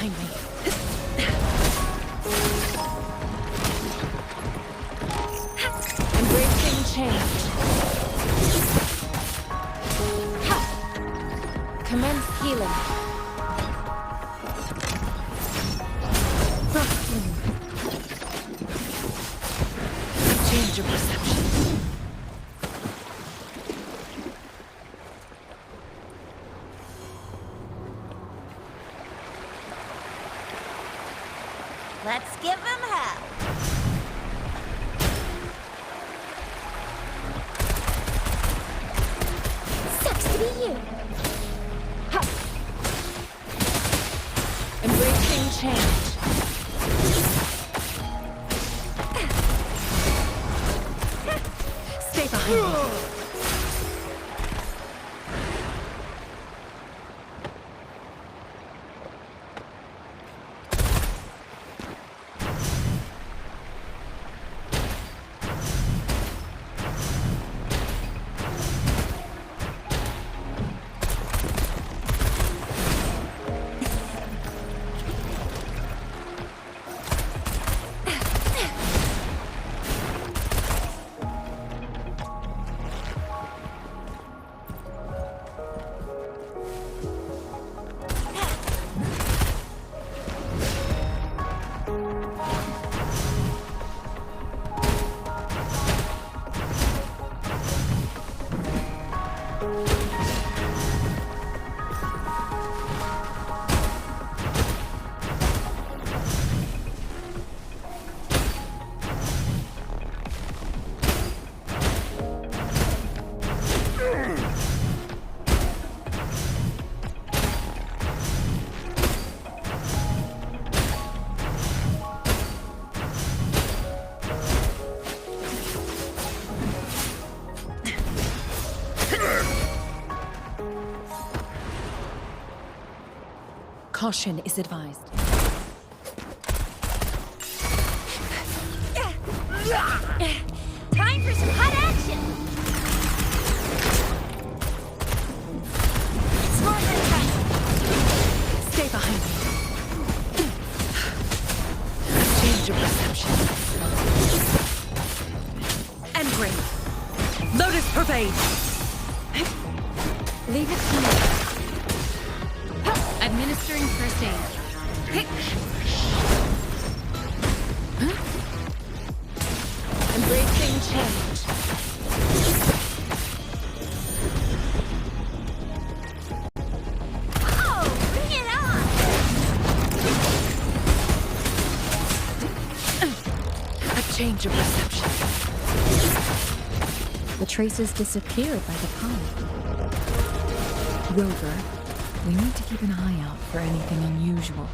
behind me. Embracing change. Commence healing. Change of perception. Let's give him hell. Sucks to be you. Ha. Embracing change. Stay behind me. Caution is advised. Time for some hot action. Smart attack. Stay behind me. Change of perception. Engrave. Lotus pervade. Leave it to me. Administering first aid. Embracing change. Oh, bring it on! A change of perception. The traces disappeared by the pond. Rover, we need to keep an eye out for anything unusual.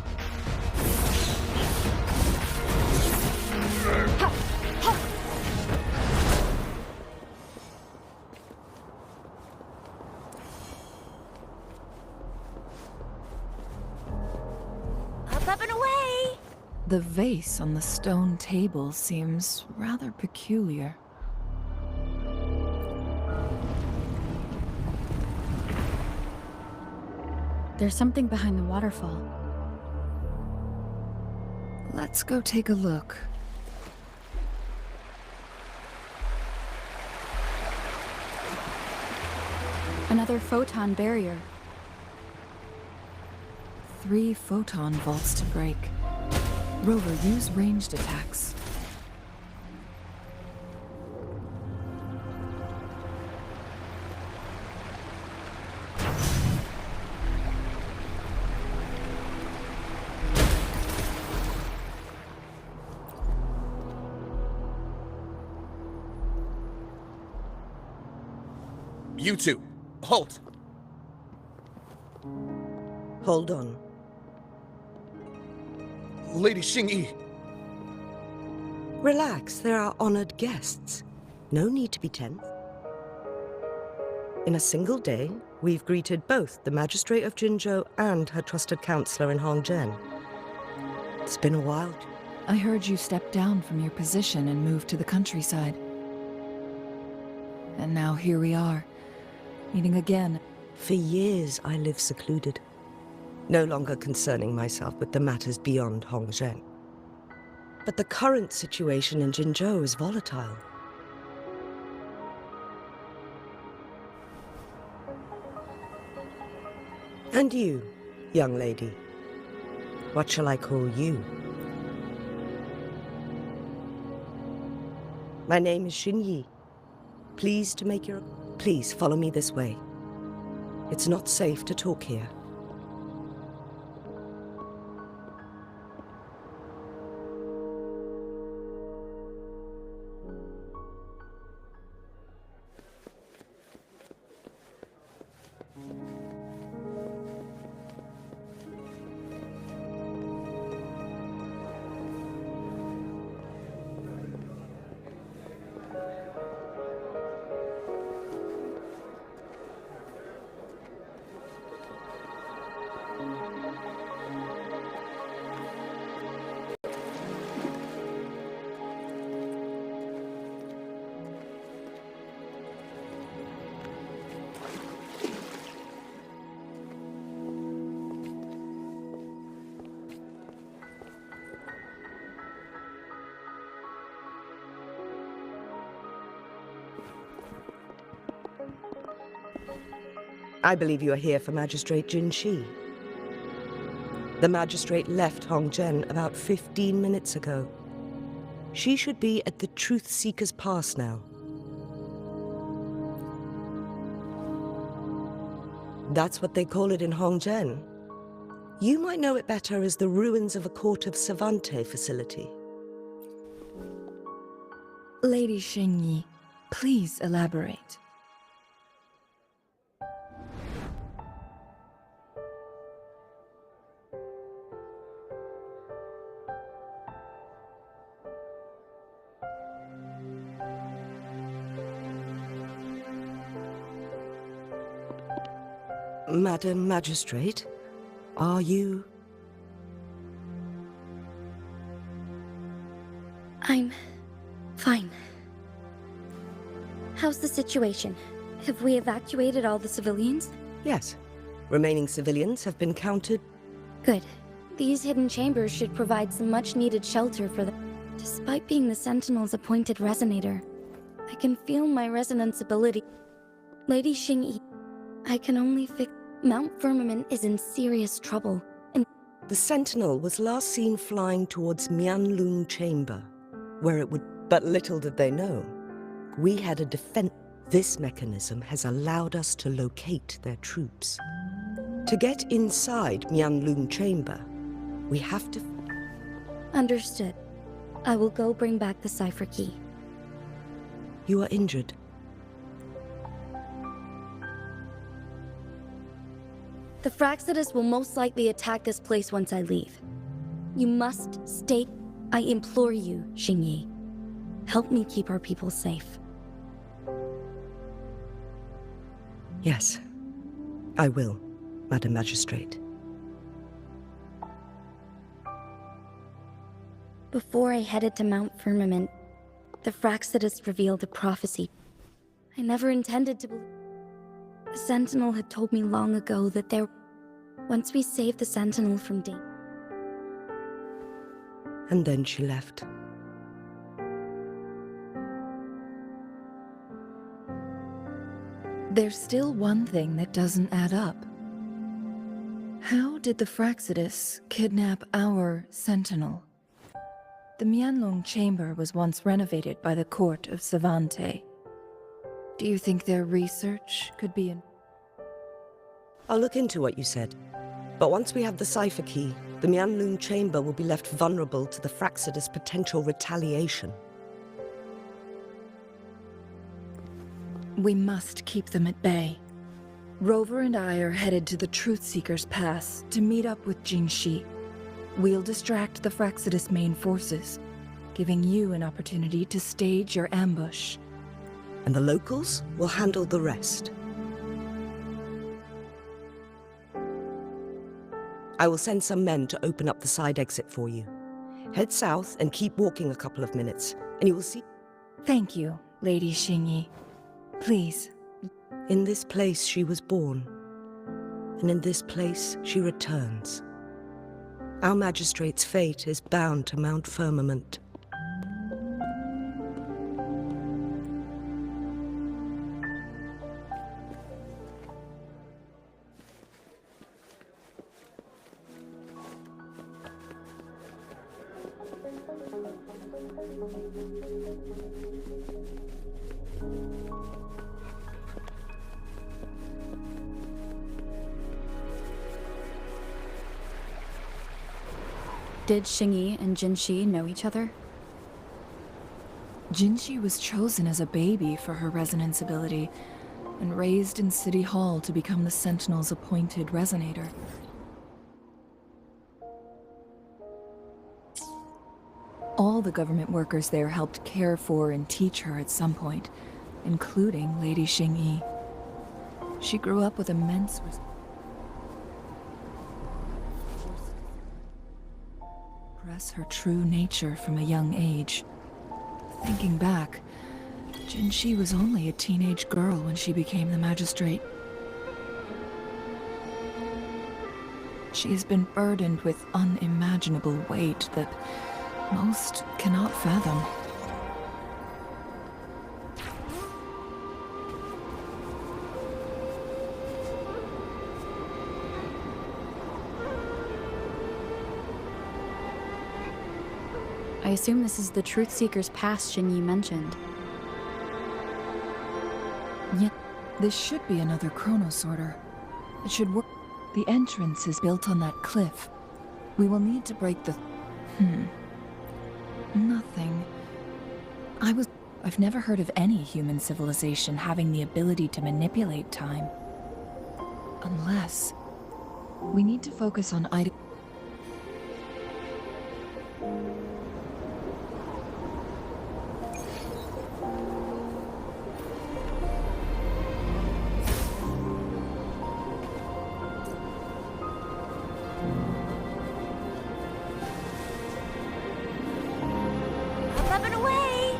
Up and away! The vase on the stone table seems rather peculiar. There's something behind the waterfall. Let's go take a look. Another photon barrier. 3 photon vaults to break. Rover, use ranged attacks. You two, halt! Hold on. Lady Xingyi. Relax, there are honored guests. No need to be tense. In a single day, we've greeted both the Magistrate of Jinzhou and her trusted counselor in Hongzhen. It's been a while. I heard you stepped down from your position and moved to the countryside. And now here we are, meeting again. For years, I lived secluded. no longer concerning myself with the matters beyond Hongzhen. But the current situation in Jinzhou is volatile. And you, young lady, what shall I call you? My name is Xinyi. Pleased to make your... Please follow me this way. It's not safe to talk here. I believe you are here for Magistrate Jin Shi. The magistrate left Hongzhen about 15 minutes ago. She should be at the Truth Seeker's Pass now. That's what they call it in Hongzhen. You might know it better as the ruins of a Court of s20 facility. Lady Xinyi, please elaborate. Madam Magistrate, are you... I'm fine. How's the situation? Have we evacuated all the civilians? Yes. Remaining civilians have been counted. Good. These hidden chambers should provide some much-needed shelter for them. Despite being the Sentinel's appointed resonator, I can feel my resonance ability. Lady Xingyi, I can only fix... Mount Firmament is in serious trouble, and... The Sentinel was last seen flying towards Mianlung Chamber, where it would... But little did they know. We had a defense... This mechanism has allowed us to locate their troops. To get inside Mianlung Chamber, we have to... Understood. I will go bring back the cipher key. You are injured. The Fraxidus will most likely attack this place once I leave. You must stay... I implore you, Xingyi. Help me keep our people safe. Yes, I will, Madam Magistrate. Before I headed to Mount Firmament, the Fraxidus revealed a prophecy. I never intended to believe... The Sentinel had told me long ago that once we saved the Sentinel from danger... And then she left. There's still one thing that doesn't add up. How did the Fraxidus kidnap our Sentinel? The Mianlong Chamber was once renovated by the Court of s20. Do you think their research could be in... I'll look into what you said. But once we have the cipher key, the Mianlung Chamber will be left vulnerable to the Fraxidus' potential retaliation. We must keep them at bay. Rover and I are headed to the Truth Seeker's Pass to meet up with Jin Shi. We'll distract the Fraxidus' main forces, giving you an opportunity to stage your ambush. And the locals will handle the rest. I will send some men to open up the side exit for you. Head south and keep walking a couple of minutes, and you will see... Thank you, Lady Xingyi. Please. In this place she was born. and in this place she returns. Our magistrate's fate is bound to Mount Firmament. Did Xingyi and Jinshi know each other? Jinshi was chosen as a baby for her resonance ability and raised in City Hall to become the Sentinel's appointed resonator. All the government workers there helped care for and teach her at some point, including Lady Xingyi. She grew up with immense express her true nature from a young age. Thinking back, Jinshi was only a teenage girl when she became the magistrate. She has been burdened with unimaginable weight that most cannot fathom. I assume this is the Truth Seeker's past Xingyi mentioned. Yeah, this should be another chronosorter. It should work. The entrance is built on that cliff. We will need to break the... Nothing. I've never heard of any human civilization having the ability to manipulate time. Unless... We need to focus on items... Up and away!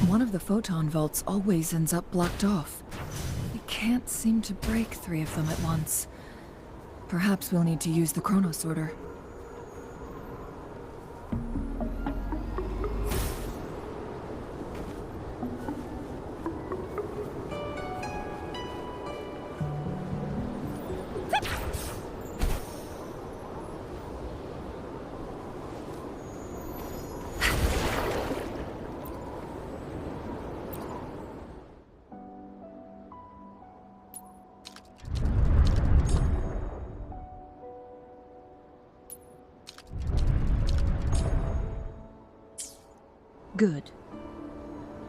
One of the photon vaults always ends up blocked off. We can't seem to break 3 of them at once. Perhaps we'll need to use the chronosorter. Good.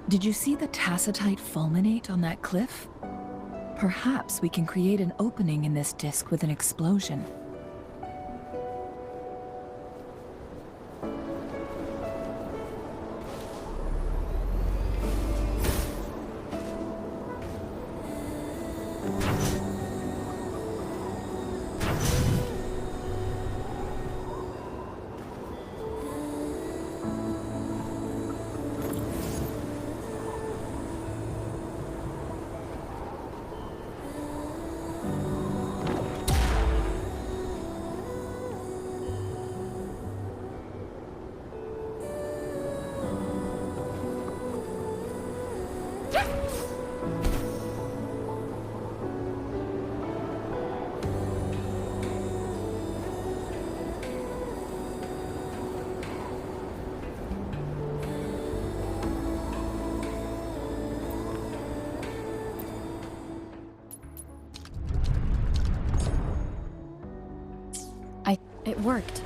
Did you see the tacitite fulminate on that cliff? Perhaps we can create an opening in this disk with an explosion. It worked.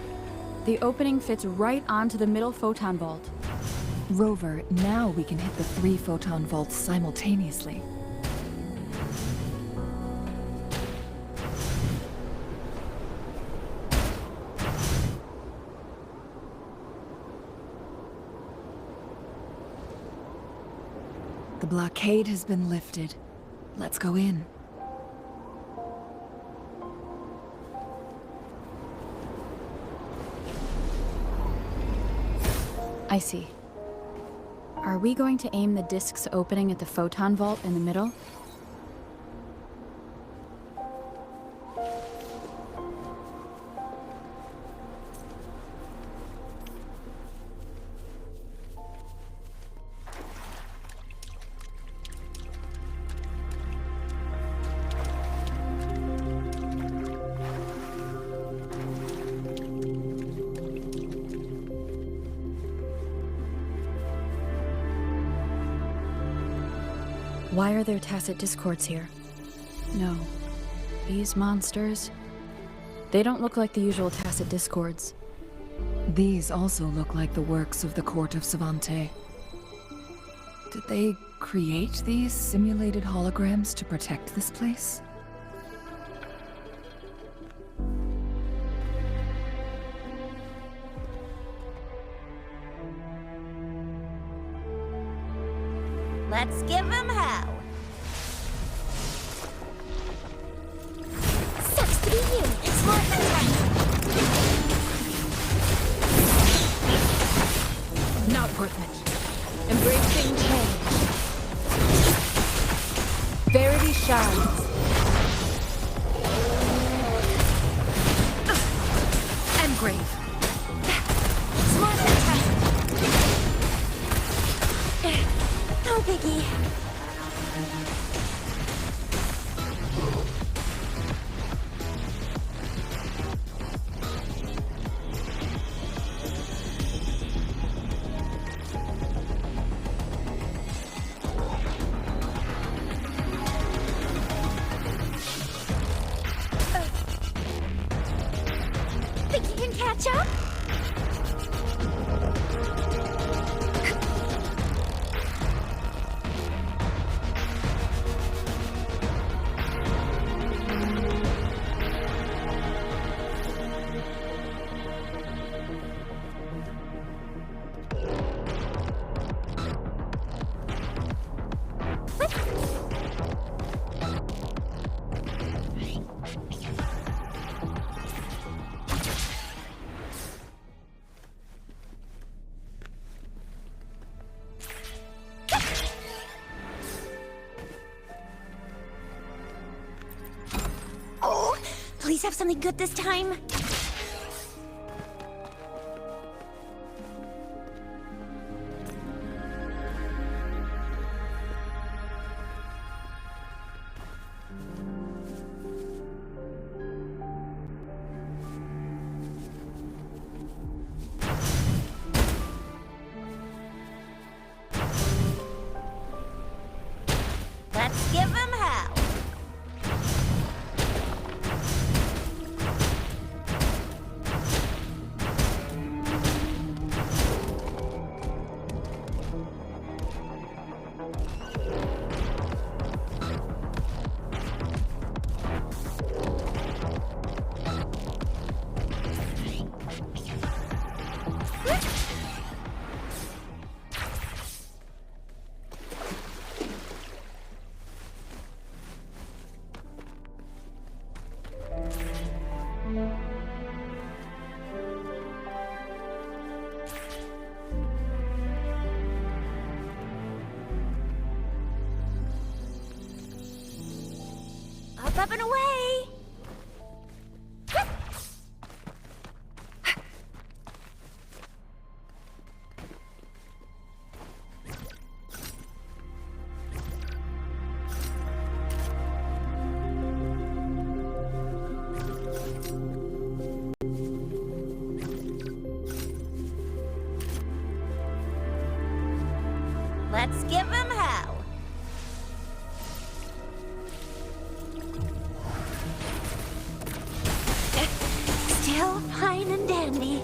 The opening fits right onto the middle photon vault. Rover, now we can hit the 3 photon vaults simultaneously. The blockade has been lifted. Let's go in. I see. Are we going to aim the disk's opening at the photon vault in the middle? Why are there tacit discords here? No. These monsters... They don't look like the usual tacit discords. These also look like the works of the court of Savante. Did they create these simulated holograms to protect this place? Let's give him hell. Sucks to be you. It's more than time. Not worth it. Embracing change. Verity shines. And grave. It's more than time. No biggie. Think you can catch up? Oh, please have something good this time. Let's give him hell. Up and away! Let's give him hell. Still fine and dandy.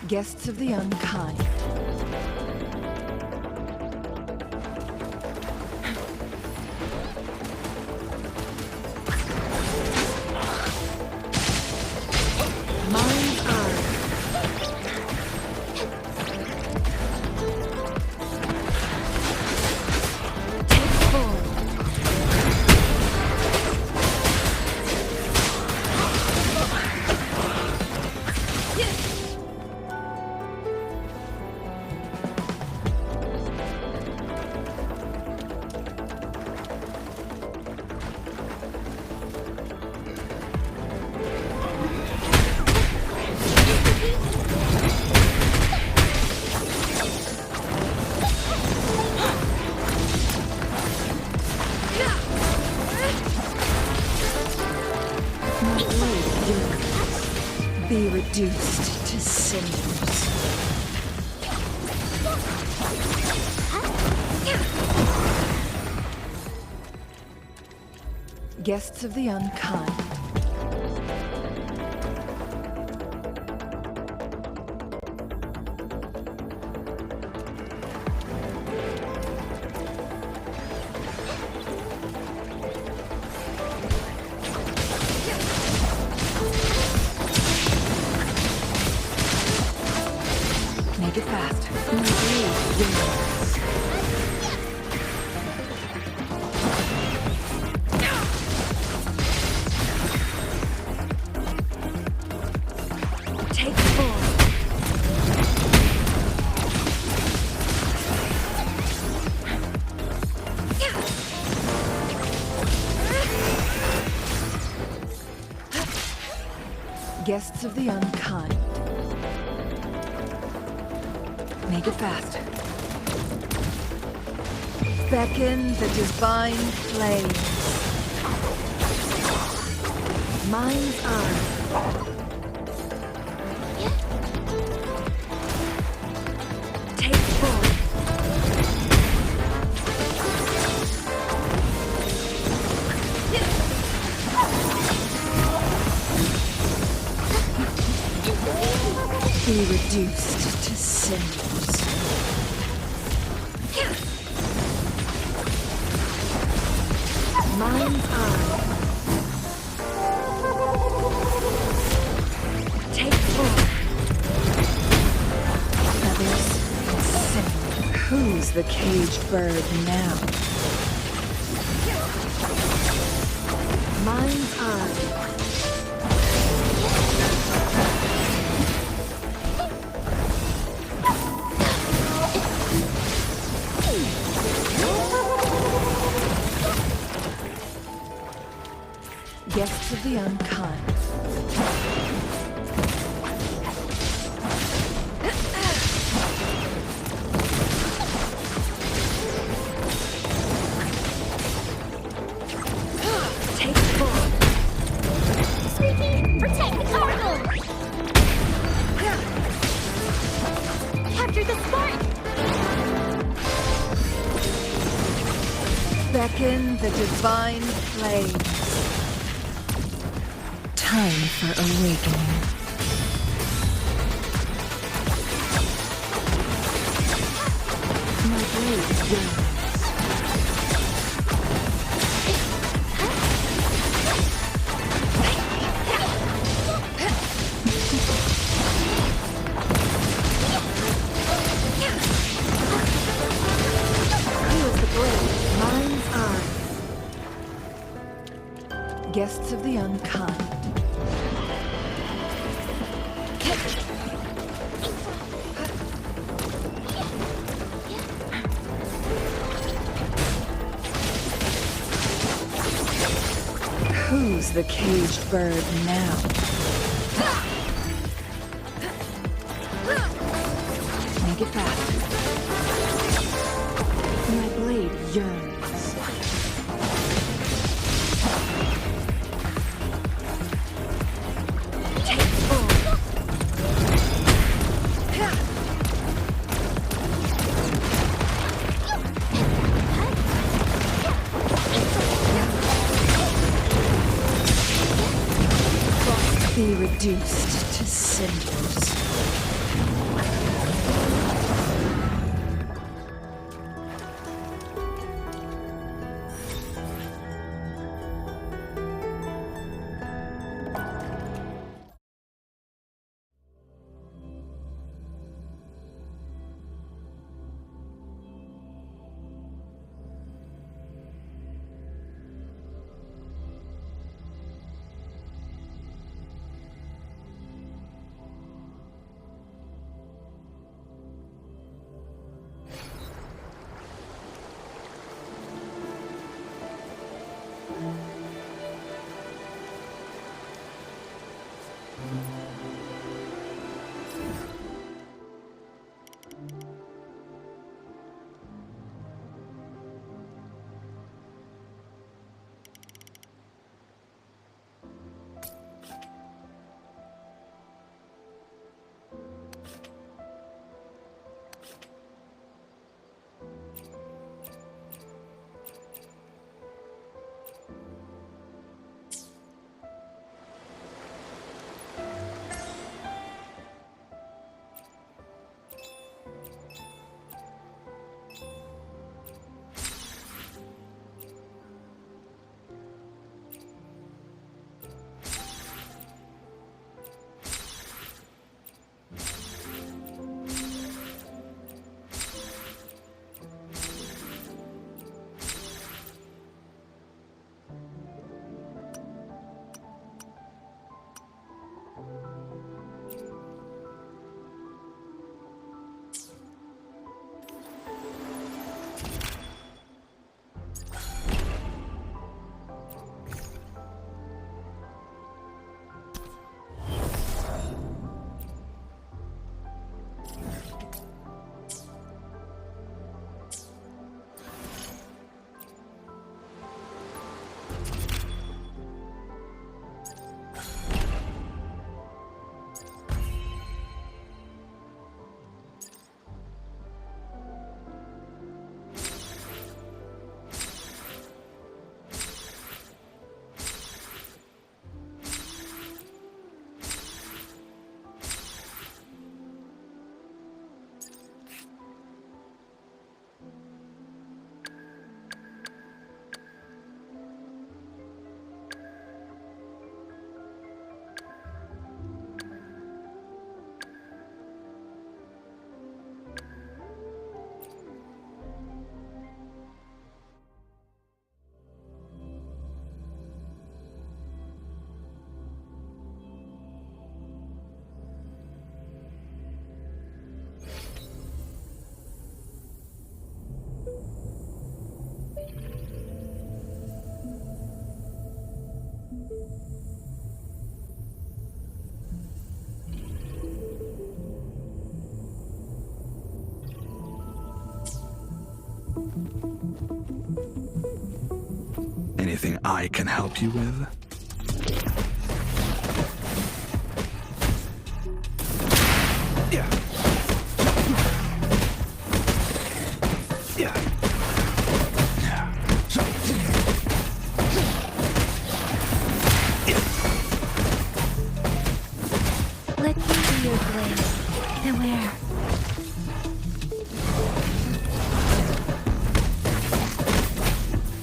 Guests of the unkind. Mind's eye. Take form. Be reduced to cinders. Guests of the unkind. Make it fast. Take form. Guests of the unkind. Make it fast. Beckon the divine flame. Mind's eye. Take form. Be reduced to cinders. Mind's eye. Take form. Feathers and cinnamon. Who's the caged bird now? Mind's eye. Guests of the unkind. Take form. Squeaky, protect the cargo! Capture the spark! Beckon the divine flame. Time for awakening. My blade yearns. Feels the blade. Mind's eye. Guests of the unkind. Who's the caged bird now? Make it fast. My blade yearns. Take form. Be reduced to cinders. Anything I can help you with? Yeah. Yeah. Let me be your blade. Beware.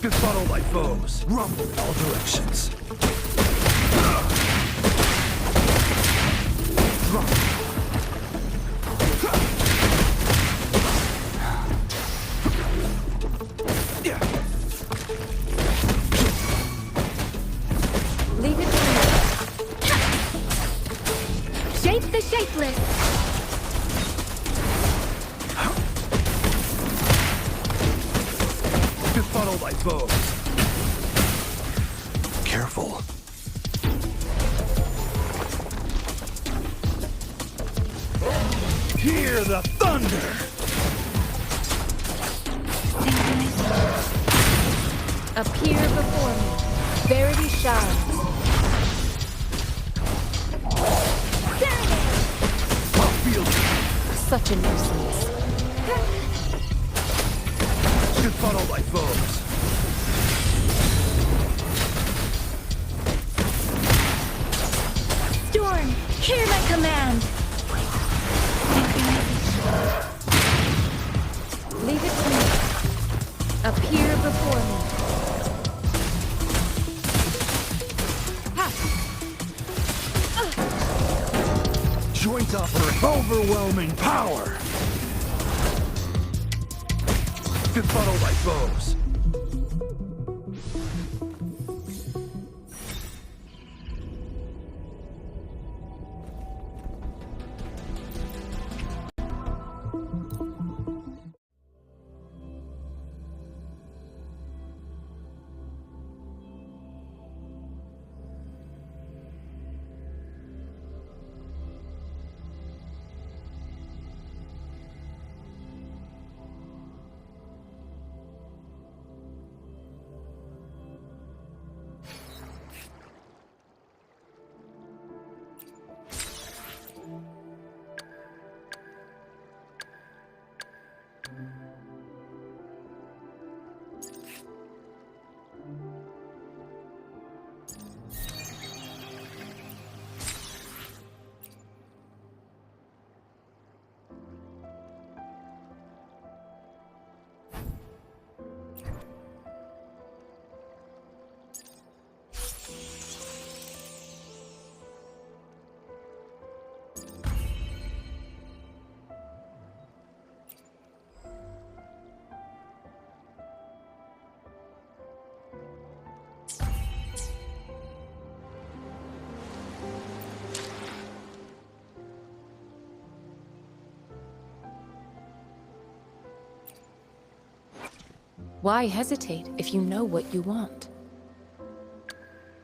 Befuddle my foes. Rumble in all directions. Leave it to me. Shape the shapeless. Befuddle my foes. Careful. Hear the thunder! Appear before me. Verity shines. I'll feel you. Such a nuisance. Befuddle my foes. Storm, hear my command. Leave it to me. Appear before me. Joint offering overwhelming power. Befuddle my foes. Why hesitate if you know what you want?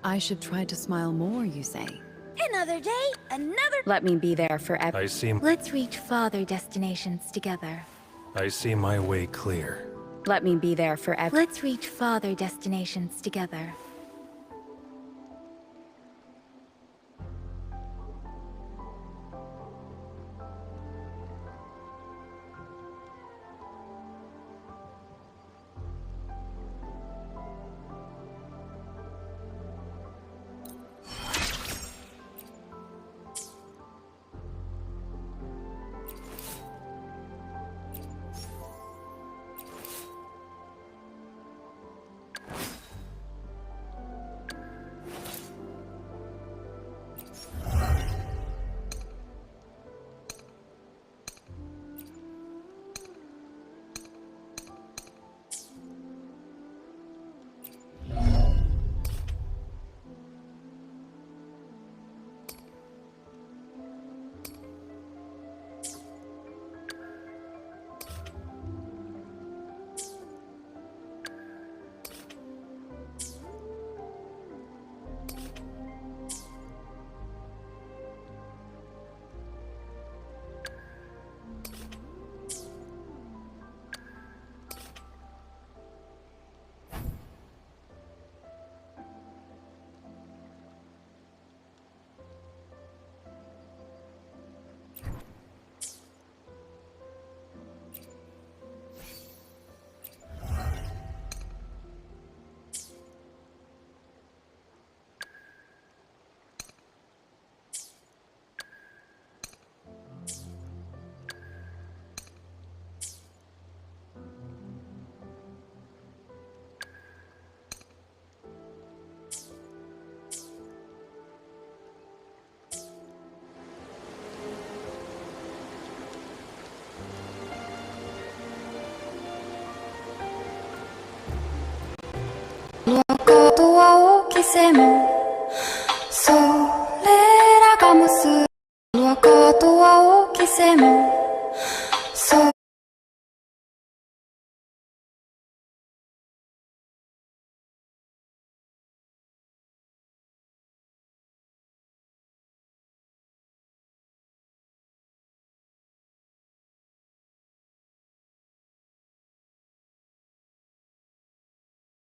I should try to smile more, you say? Another day, another... Let me be there forever. I see Let's reach farther destinations together. my way clear. Let me be there forever. Let's reach farther destinations together.